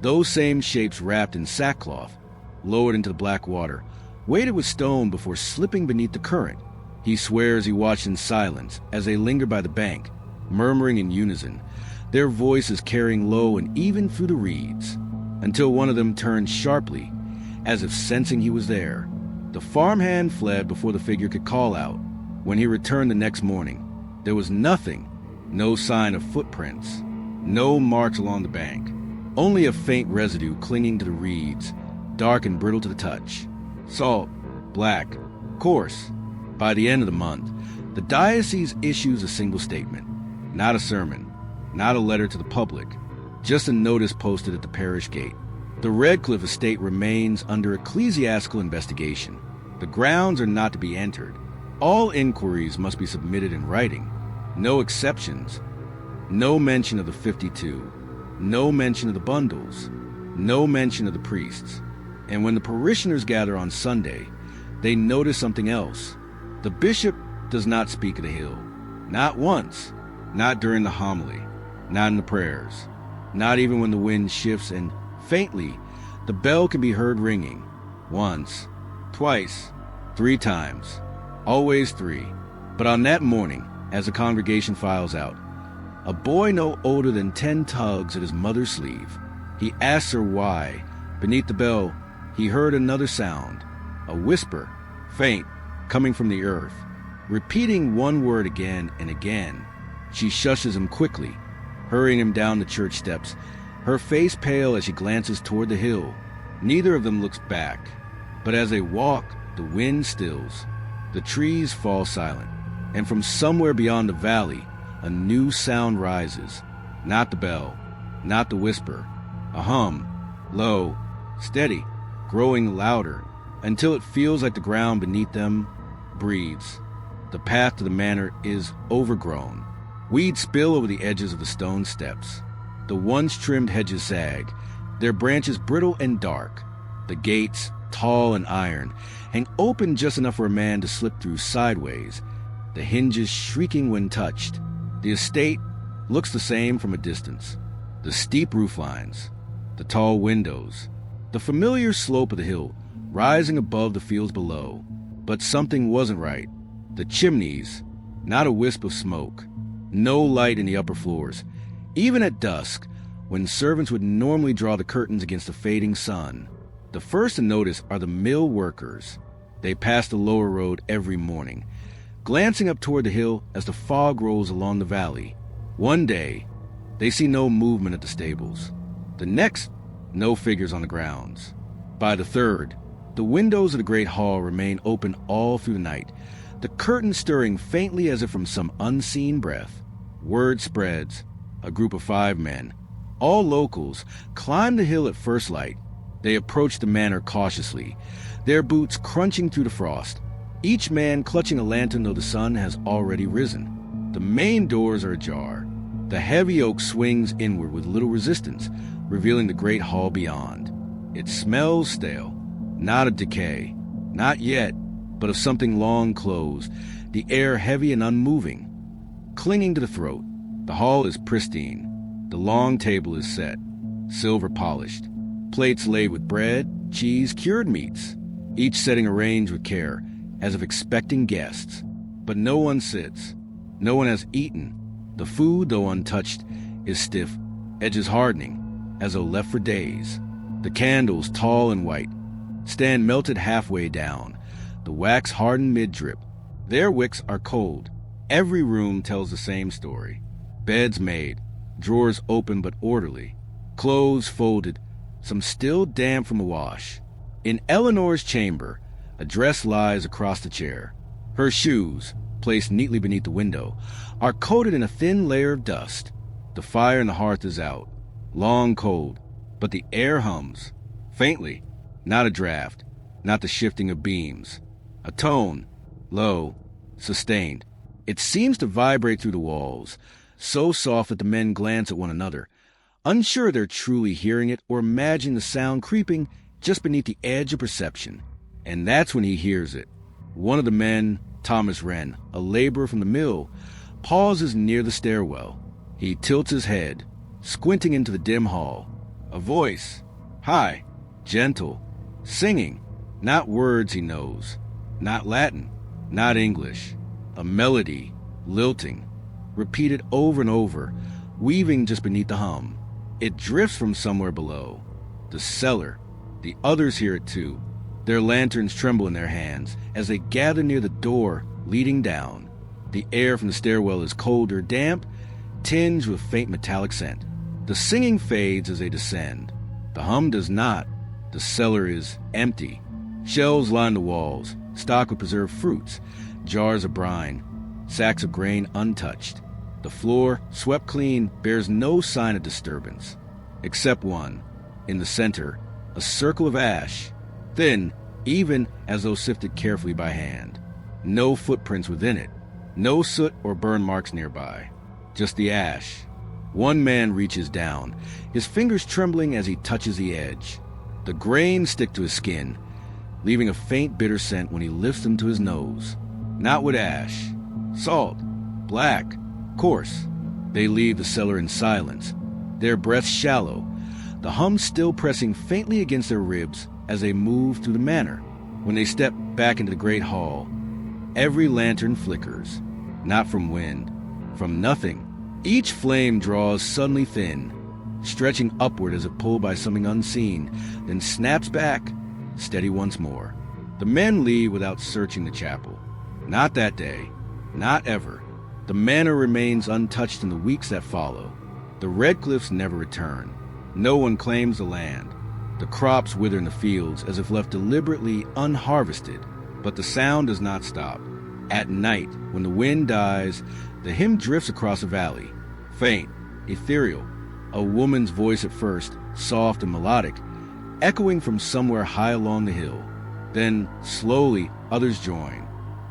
those same shapes wrapped in sackcloth, lowered into the black water, weighted with stone before slipping beneath the current. He swears he watched in silence as they lingered by the bank, murmuring in unison, their voices carrying low and even through the reeds, until one of them turned sharply, as if sensing he was there. The farmhand fled before the figure could call out. When he returned the next morning, there was nothing, no sign of footprints, no marks along the bank, only a faint residue clinging to the reeds, dark and brittle to the touch. Salt, black, coarse. By the end of the month, the diocese issues a single statement, not a sermon, not a letter to the public, just a notice posted at the parish gate. The Redcliff Estate remains under ecclesiastical investigation. The grounds are not to be entered. All inquiries must be submitted in writing. No exceptions. No mention of the 52. No mention of the bundles. No mention of the priests. And when the parishioners gather on Sunday, they notice something else. The bishop does not speak of the hill. Not once. Not during the homily. Not in the prayers. Not even when the wind shifts and, faintly, the bell can be heard ringing. Once. Twice. 3 times. Always 3. But on that morning, as the congregation files out, a boy no older than 10 tugs at his mother's sleeve. He asks her why. Beneath the bell, he heard another sound. A whisper, faint, coming from the earth. Repeating one word again and again. She shushes him quickly, hurrying him down the church steps, her face pale as she glances toward the hill. Neither of them looks back. But as they walk, the wind stills. The trees fall silent, and from somewhere beyond the valley, a new sound rises. Not the bell, not the whisper. A hum, low, steady, growing louder, until it feels like the ground beneath them breathes. The path to the manor is overgrown. Weeds spill over the edges of the stone steps. The once trimmed hedges sag, their branches brittle and dark. The gates, tall and iron, hang open just enough for a man to slip through sideways, the hinges shrieking when touched. The estate looks the same from a distance. The steep rooflines, the tall windows, the familiar slope of the hill rising above the fields below. But something wasn't right. The chimneys, not a wisp of smoke. No light in the upper floors. Even at dusk, when servants would normally draw the curtains against the fading sun. The first to notice are the mill workers. They pass the lower road every morning, glancing up toward the hill as the fog rolls along the valley. One day, they see no movement at the stables. The next, no figures on the grounds. By the third, the windows of the great hall remain open all through the night, the curtain stirring faintly as if from some unseen breath. Word spreads. A group of 5 men, all locals, climb the hill at first light. They approach the manor cautiously, their boots crunching through the frost, each man clutching a lantern though the sun has already risen. The main doors are ajar. The heavy oak swings inward with little resistance, revealing the great hall beyond. It smells stale, not of decay, not yet, but of something long closed, the air heavy and unmoving, clinging to the throat. The hall is pristine. The long table is set, silver polished, plates laid with bread, cheese, cured meats, each setting arranged with care, as if expecting guests. But no one sits. No one has eaten. The food, though untouched, is stiff, edges hardening, as though left for days. The candles, tall and white, stand melted halfway down, the wax hardened mid-drip. Their wicks are cold. Every room tells the same story. Beds made, drawers open but orderly, clothes folded, some still damp from a wash. In Eleanor's chamber, a dress lies across the chair. Her shoes, placed neatly beneath the window, are coated in a thin layer of dust. The fire in the hearth is out, long cold, but the air hums, faintly, not a draft, not the shifting of beams. A tone, low, sustained. It seems to vibrate through the walls, so soft that the men glance at one another, unsure they're truly hearing it or imagining the sound creeping just beneath the edge of perception. And that's when he hears it. One of the men, Thomas Wren, a laborer from the mill, pauses near the stairwell. He tilts his head, squinting into the dim hall. A voice, high, gentle, singing, not words he knows, not Latin, not English. A melody, lilting, repeated over and over, weaving just beneath the hum. It drifts from somewhere below. The cellar. The others hear it too. Their lanterns tremble in their hands as they gather near the door leading down. The air from the stairwell is colder, damp, tinged with faint metallic scent. The singing fades as they descend. The hum does not. The cellar is empty. Shelves line the walls, stocked with preserved fruits, jars of brine, sacks of grain untouched. The floor, swept clean, bears no sign of disturbance, except one. In the center, a circle of ash, thin, even as though sifted carefully by hand. No footprints within it, no soot or burn marks nearby, just the ash. One man reaches down, his fingers trembling as he touches the edge. The grains stick to his skin, leaving a faint bitter scent when he lifts them to his nose. Not with ash. Salt. Black. Coarse. They leave the cellar in silence, their breaths shallow, the hum still pressing faintly against their ribs as they move through the manor. When they step back into the great hall, every lantern flickers, not from wind, from nothing. Each flame draws suddenly thin, stretching upward as if pulled by something unseen, then snaps back, steady once more. The men leave without searching the chapel. Not that day, not ever. The manor remains untouched in the weeks that follow. The Redcliffs never return. No one claims the land. The crops wither in the fields as if left deliberately unharvested. But the sound does not stop. At night, when the wind dies, the hymn drifts across a valley. Faint, ethereal, a woman's voice at first, soft and melodic, echoing from somewhere high along the hill. Then, slowly, others join,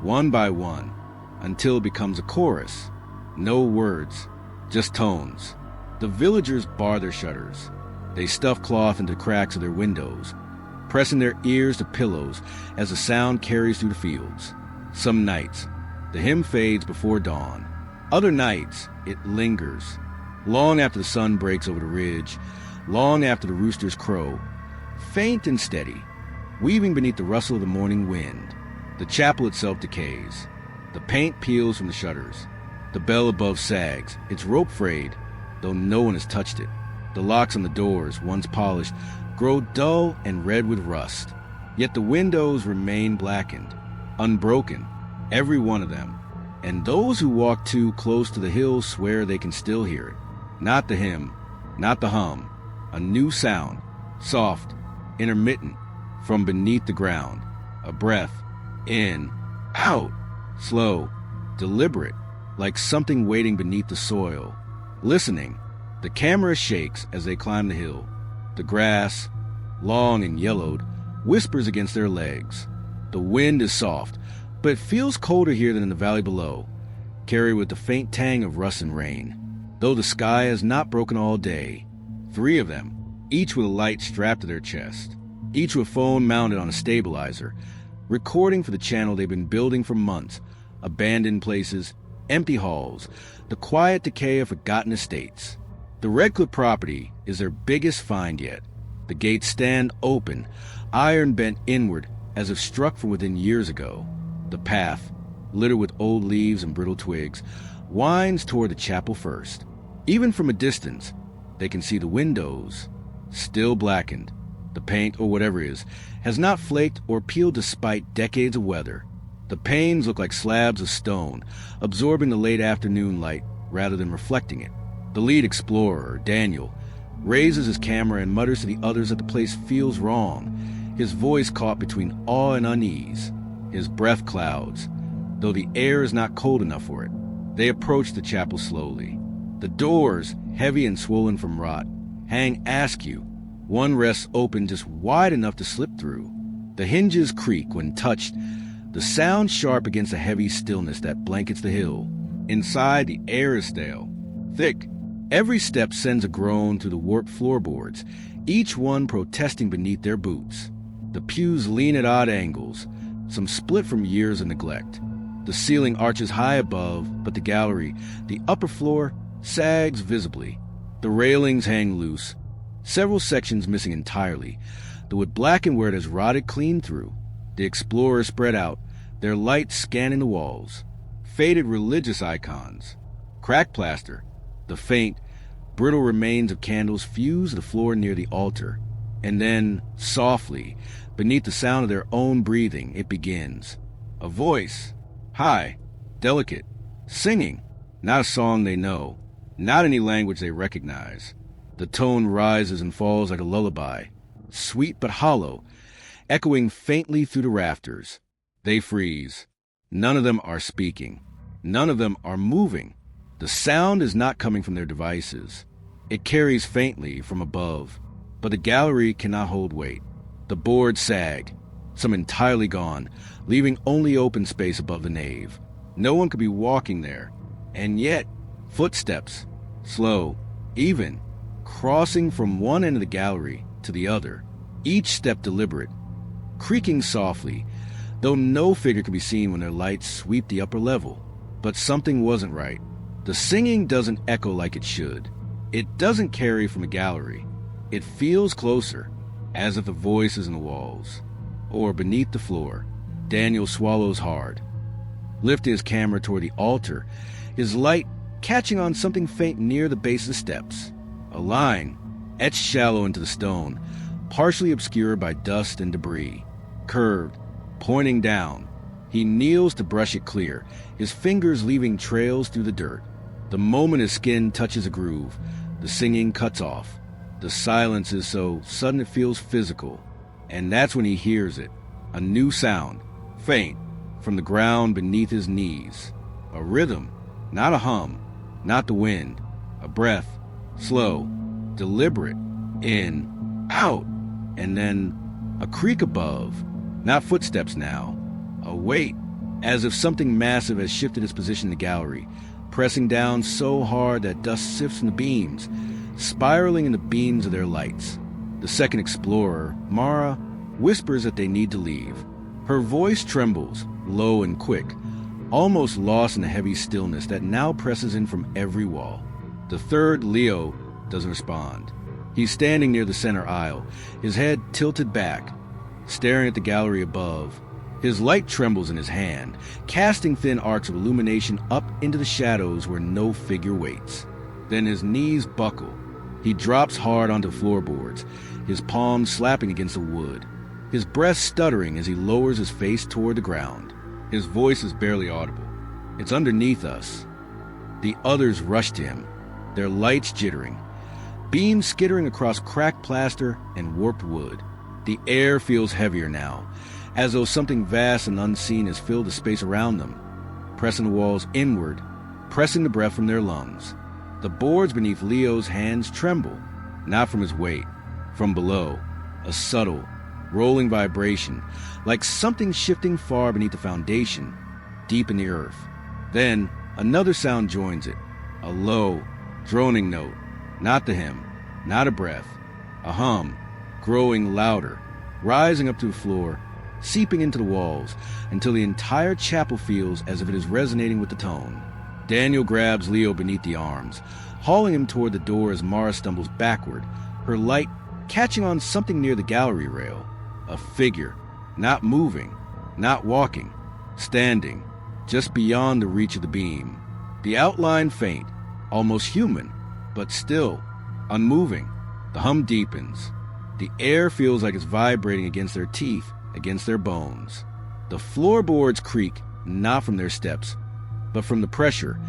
one by one, until it becomes a chorus. No words, just tones. The villagers bar their shutters. They stuff cloth into cracks of their windows, pressing their ears to pillows as the sound carries through the fields. Some nights, the hymn fades before dawn. Other nights, it lingers, long after the sun breaks over the ridge, long after the roosters crow, faint and steady, weaving beneath the rustle of the morning wind. The chapel itself decays. The paint peels from the shutters. The bell above sags, its rope frayed, though no one has touched it. The locks on the doors, once polished, grow dull and red with rust. Yet the windows remain blackened, unbroken, every one of them. And those who walk too close to the hills swear they can still hear it. Not the hymn, not the hum. A new sound, soft, intermittent, from beneath the ground. A breath, in, out, slow, deliberate, like something waiting beneath the soil. Listening, the camera shakes as they climb the hill. The grass, long and yellowed, whispers against their legs. The wind is soft, but it feels colder here than in the valley below, carried with the faint tang of rust and rain. Though the sky has not broken all day, 3 of them, each with a light strapped to their chest, each with phone mounted on a stabilizer, recording for the channel they've been building for months, abandoned places, empty halls, the quiet decay of forgotten estates. The Redcliff property is their biggest find yet. The gates stand open, iron bent inward as if struck from within years ago. The path, littered with old leaves and brittle twigs, winds toward the chapel first. Even from a distance, they can see the windows, still blackened. The paint, or whatever it is, has not flaked or peeled despite decades of weather. The panes look like slabs of stone, absorbing the late afternoon light rather than reflecting it. The lead explorer, Daniel, raises his camera and mutters to the others that the place feels wrong, his voice caught between awe and unease. His breath clouds, though the air is not cold enough for it. They approach the chapel slowly. The doors, heavy and swollen from rot, hang askew. One rests open just wide enough to slip through. The hinges creak when touched, the sound sharp against the heavy stillness that blankets the hill. Inside, the air is stale, thick. Every step sends a groan through the warped floorboards, each one protesting beneath their boots. The pews lean at odd angles, some split from years of neglect. The ceiling arches high above, but the gallery, the upper floor, sags visibly. The railings hang loose, several sections missing entirely, though with blackened where it has rotted clean through. The explorers spread out, their light scanning the walls. Faded religious icons, cracked plaster, the faint, brittle remains of candles fuse the floor near the altar. And then, softly, beneath the sound of their own breathing, it begins. A voice, high, delicate, singing, not a song they know, not any language they recognize. The tone rises and falls like a lullaby, sweet but hollow, echoing faintly through the rafters. They freeze. None of them are speaking. None of them are moving. The sound is not coming from their devices. It carries faintly from above, but the gallery cannot hold weight. The boards sag, some entirely gone, leaving only open space above the nave. No one could be walking there, and yet, footsteps, slow, even, crossing from one end of the gallery to the other, each step deliberate, creaking softly, though no figure could be seen when their lights sweep the upper level. But something wasn't right. The singing doesn't echo like it should. It doesn't carry from a gallery. It feels closer, as if the voice is in the walls, or beneath the floor. Daniel swallows hard, lifting his camera toward the altar, his light catching on something faint near the base of the steps. A line, etched shallow into the stone, partially obscured by dust and debris, curved, pointing down. He kneels to brush it clear, his fingers leaving trails through the dirt. The moment his skin touches a groove, the singing cuts off. The silence is so sudden it feels physical, and that's when he hears it. A new sound, Faint, from the ground beneath his knees. A rhythm, not a hum, not the wind. A breath, slow, deliberate, in, out, and then a creak above. Not footsteps now. A weight, as if something massive has shifted its position in the gallery, pressing down so hard that dust sifts from the beams, spiraling in the beams of their lights. The second explorer, Mara, whispers that they need to leave. Her voice trembles, low and quick, almost lost in the heavy stillness that now presses in from every wall. The third, Leo, doesn't respond. He's standing near the center aisle, his head tilted back, staring at the gallery above. His light trembles in his hand, casting thin arcs of illumination up into the shadows where no figure waits. Then his knees buckle. He drops hard onto the floorboards, his palms slapping against the wood, his breath stuttering as he lowers his face toward the ground. His voice is barely audible. It's underneath us. The others rush to him, their lights jittering, beams skittering across cracked plaster and warped wood. The air feels heavier now, as though something vast and unseen has filled the space around them, pressing the walls inward, pressing the breath from their lungs. The boards beneath Leo's hands tremble, not from his weight, from below, a subtle, rolling vibration, like something shifting far beneath the foundation, deep in the earth. Then another sound joins it, a low, droning note, not the hymn, not a breath, a hum, growing louder, rising up to the floor, seeping into the walls, until the entire chapel feels as if it is resonating with the tone. Daniel grabs Leo beneath the arms, hauling him toward the door as Mara stumbles backward, her light catching on something near the gallery rail. A figure, not moving, not walking, standing, just beyond the reach of the beam. The outline faint, almost human, but still, unmoving. The hum deepens. The air feels like it's vibrating against their teeth, against their bones. The floorboards creak, not from their steps, but from the pressure,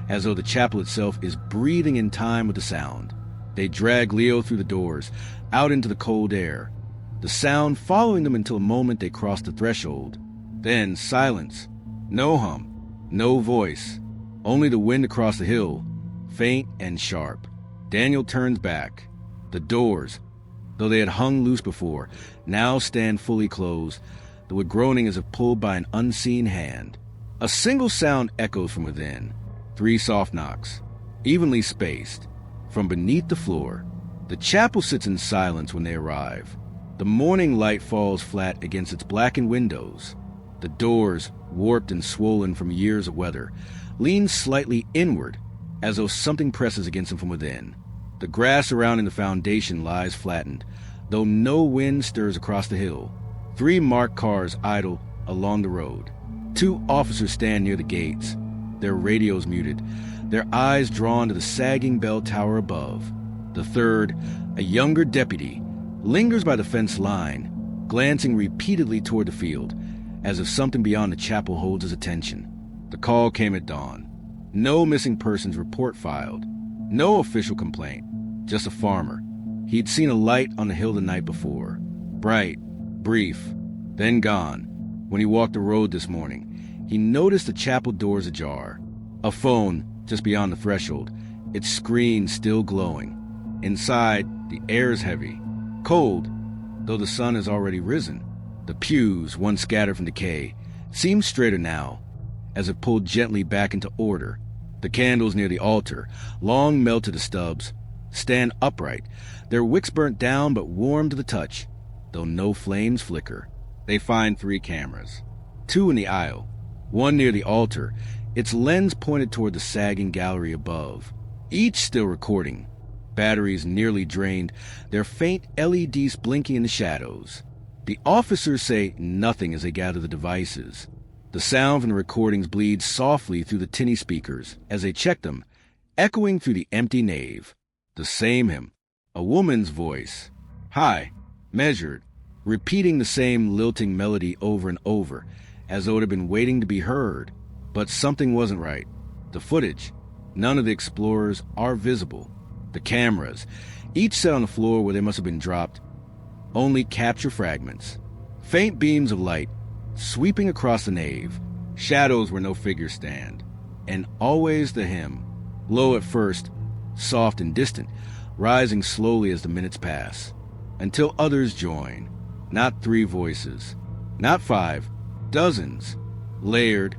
as though the chapel itself is breathing in time with the sound. They drag Leo through the doors, out into the cold air, the sound following them until a moment they cross the threshold. Then silence. No hum, no voice, only the wind across the hill, faint and sharp. Daniel turns back. The doors, though they had hung loose before, now stand fully closed, the wood groaning as if pulled by an unseen hand. A single sound echoes from within. 3 soft knocks, evenly spaced, from beneath the floor. The chapel sits in silence when they arrive. The morning light falls flat against its blackened windows. The doors, warped and swollen from years of weather, lean slightly inward, as though something presses against them from within. The grass surrounding the foundation lies flattened, though no wind stirs across the hill. 3 marked cars idle along the road. 2 officers stand near the gates, their radios muted, their eyes drawn to the sagging bell tower above. The third, a younger deputy, lingers by the fence line, glancing repeatedly toward the field, as if something beyond the chapel holds his attention. The call came at dawn. No missing persons report filed. No official complaint. Just a farmer. He'd seen a light on the hill the night before. Bright, brief, then gone. When he walked the road this morning, he noticed the chapel doors ajar. A phone just beyond the threshold, its screen still glowing. Inside, the air is heavy, cold, though the sun has already risen. The pews, once scattered from decay, seem straighter now, as if pulled gently back into order. The candles near the altar, long melted to stubs, stand upright, their wicks burnt down but warm to the touch, though no flames flicker. They find 3 cameras, 2 in the aisle, 1 near the altar, its lens pointed toward the sagging gallery above, each still recording, batteries nearly drained, their faint LEDs blinking in the shadows. The officers say nothing as they gather the devices. The sound from the recordings bleeds softly through the tinny speakers as they check them, echoing through the empty nave. The same hymn, a woman's voice, high, measured, repeating the same lilting melody over and over, as though it had been waiting to be heard. But something wasn't right. The footage, none of the explorers are visible. The cameras, each set on the floor where they must have been dropped, only capture fragments. Faint beams of light, sweeping across the nave, shadows where no figures stand, and always the hymn, low at first, soft and distant, rising slowly as the minutes pass, until others join. Not 3 voices, not 5, dozens, layered,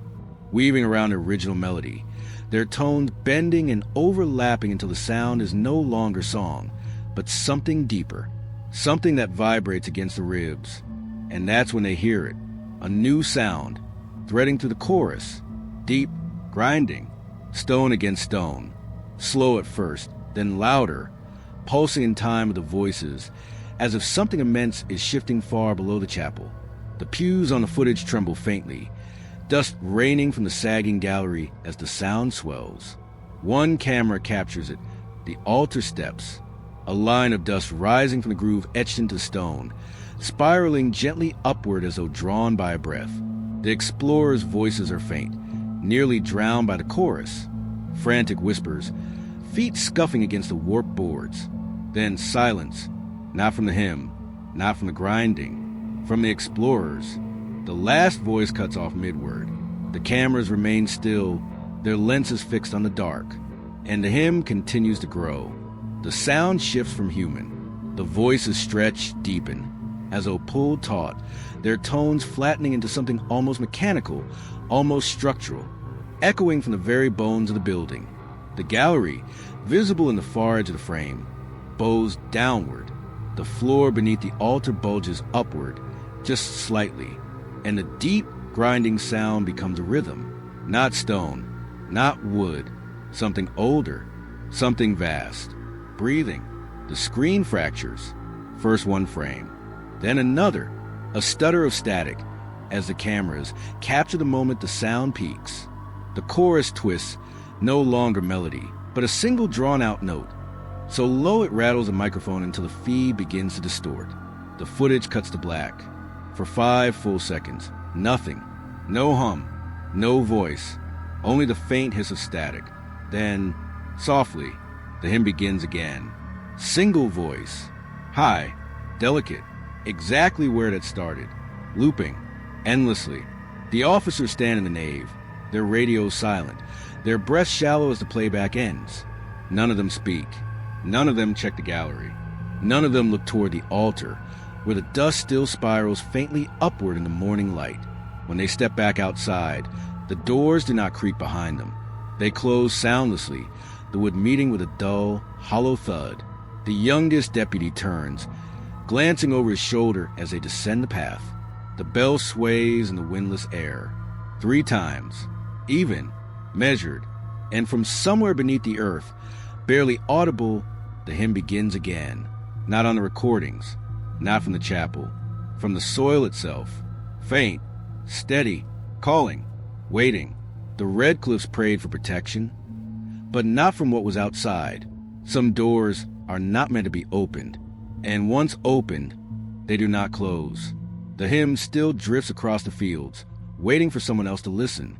weaving around the original melody, their tones bending and overlapping until the sound is no longer song, but something deeper, something that vibrates against the ribs. And that's when they hear it, a new sound, threading through the chorus, deep, grinding, stone against stone, slow at first, then louder, pulsing in time with the voices, as if something immense is shifting far below the chapel. The pews on the footage tremble faintly, dust raining from the sagging gallery as the sound swells. One camera captures it, the altar steps, a line of dust rising from the groove etched into stone, spiraling gently upward as though drawn by a breath. The explorers' voices are faint, nearly drowned by the chorus. Frantic whispers, feet scuffing against the warped boards. Then silence, not from the hymn, not from the grinding, from the explorers. The last voice cuts off mid-word. The cameras remain still, their lenses fixed on the dark, and the hymn continues to grow. The sound shifts from human. The voices stretch, deepen, as though pulled taut, their tones flattening into something almost mechanical, almost structural, echoing from the very bones of the building. The gallery, visible in the far edge of the frame, bows downward. The floor beneath the altar bulges upward, just slightly, and the deep, grinding sound becomes a rhythm. Not stone, not wood, something older, something vast. Breathing. The screen fractures. First one frame, then another, a stutter of static, as the cameras capture the moment the sound peaks. The chorus twists, no longer melody, but a single drawn-out note, so low it rattles the microphone until the feed begins to distort. The footage cuts to black. For 5 full seconds, nothing. No hum, no voice, only the faint hiss of static. Then, softly, the hymn begins again. Single voice, high, delicate, exactly where it had started, looping, endlessly. The officers stand in the nave, their radios silent, their breaths shallow as the playback ends. None of them speak. None of them check the gallery. None of them look toward the altar, where the dust still spirals faintly upward in the morning light. When they step back outside, the doors do not creak behind them. They close soundlessly, the wood meeting with a dull, hollow thud. The youngest deputy turns, glancing over his shoulder as they descend the path. The bell sways in the windless air. 3 times, even, measured, and from somewhere beneath the earth, barely audible, the hymn begins again. Not on the recordings, not from the chapel, from the soil itself. Faint, steady, calling, waiting. The Redcliffs prayed for protection, but not from what was outside. Some doors are not meant to be opened, and once opened, they do not close. The hymn still drifts across the fields, waiting for someone else to listen.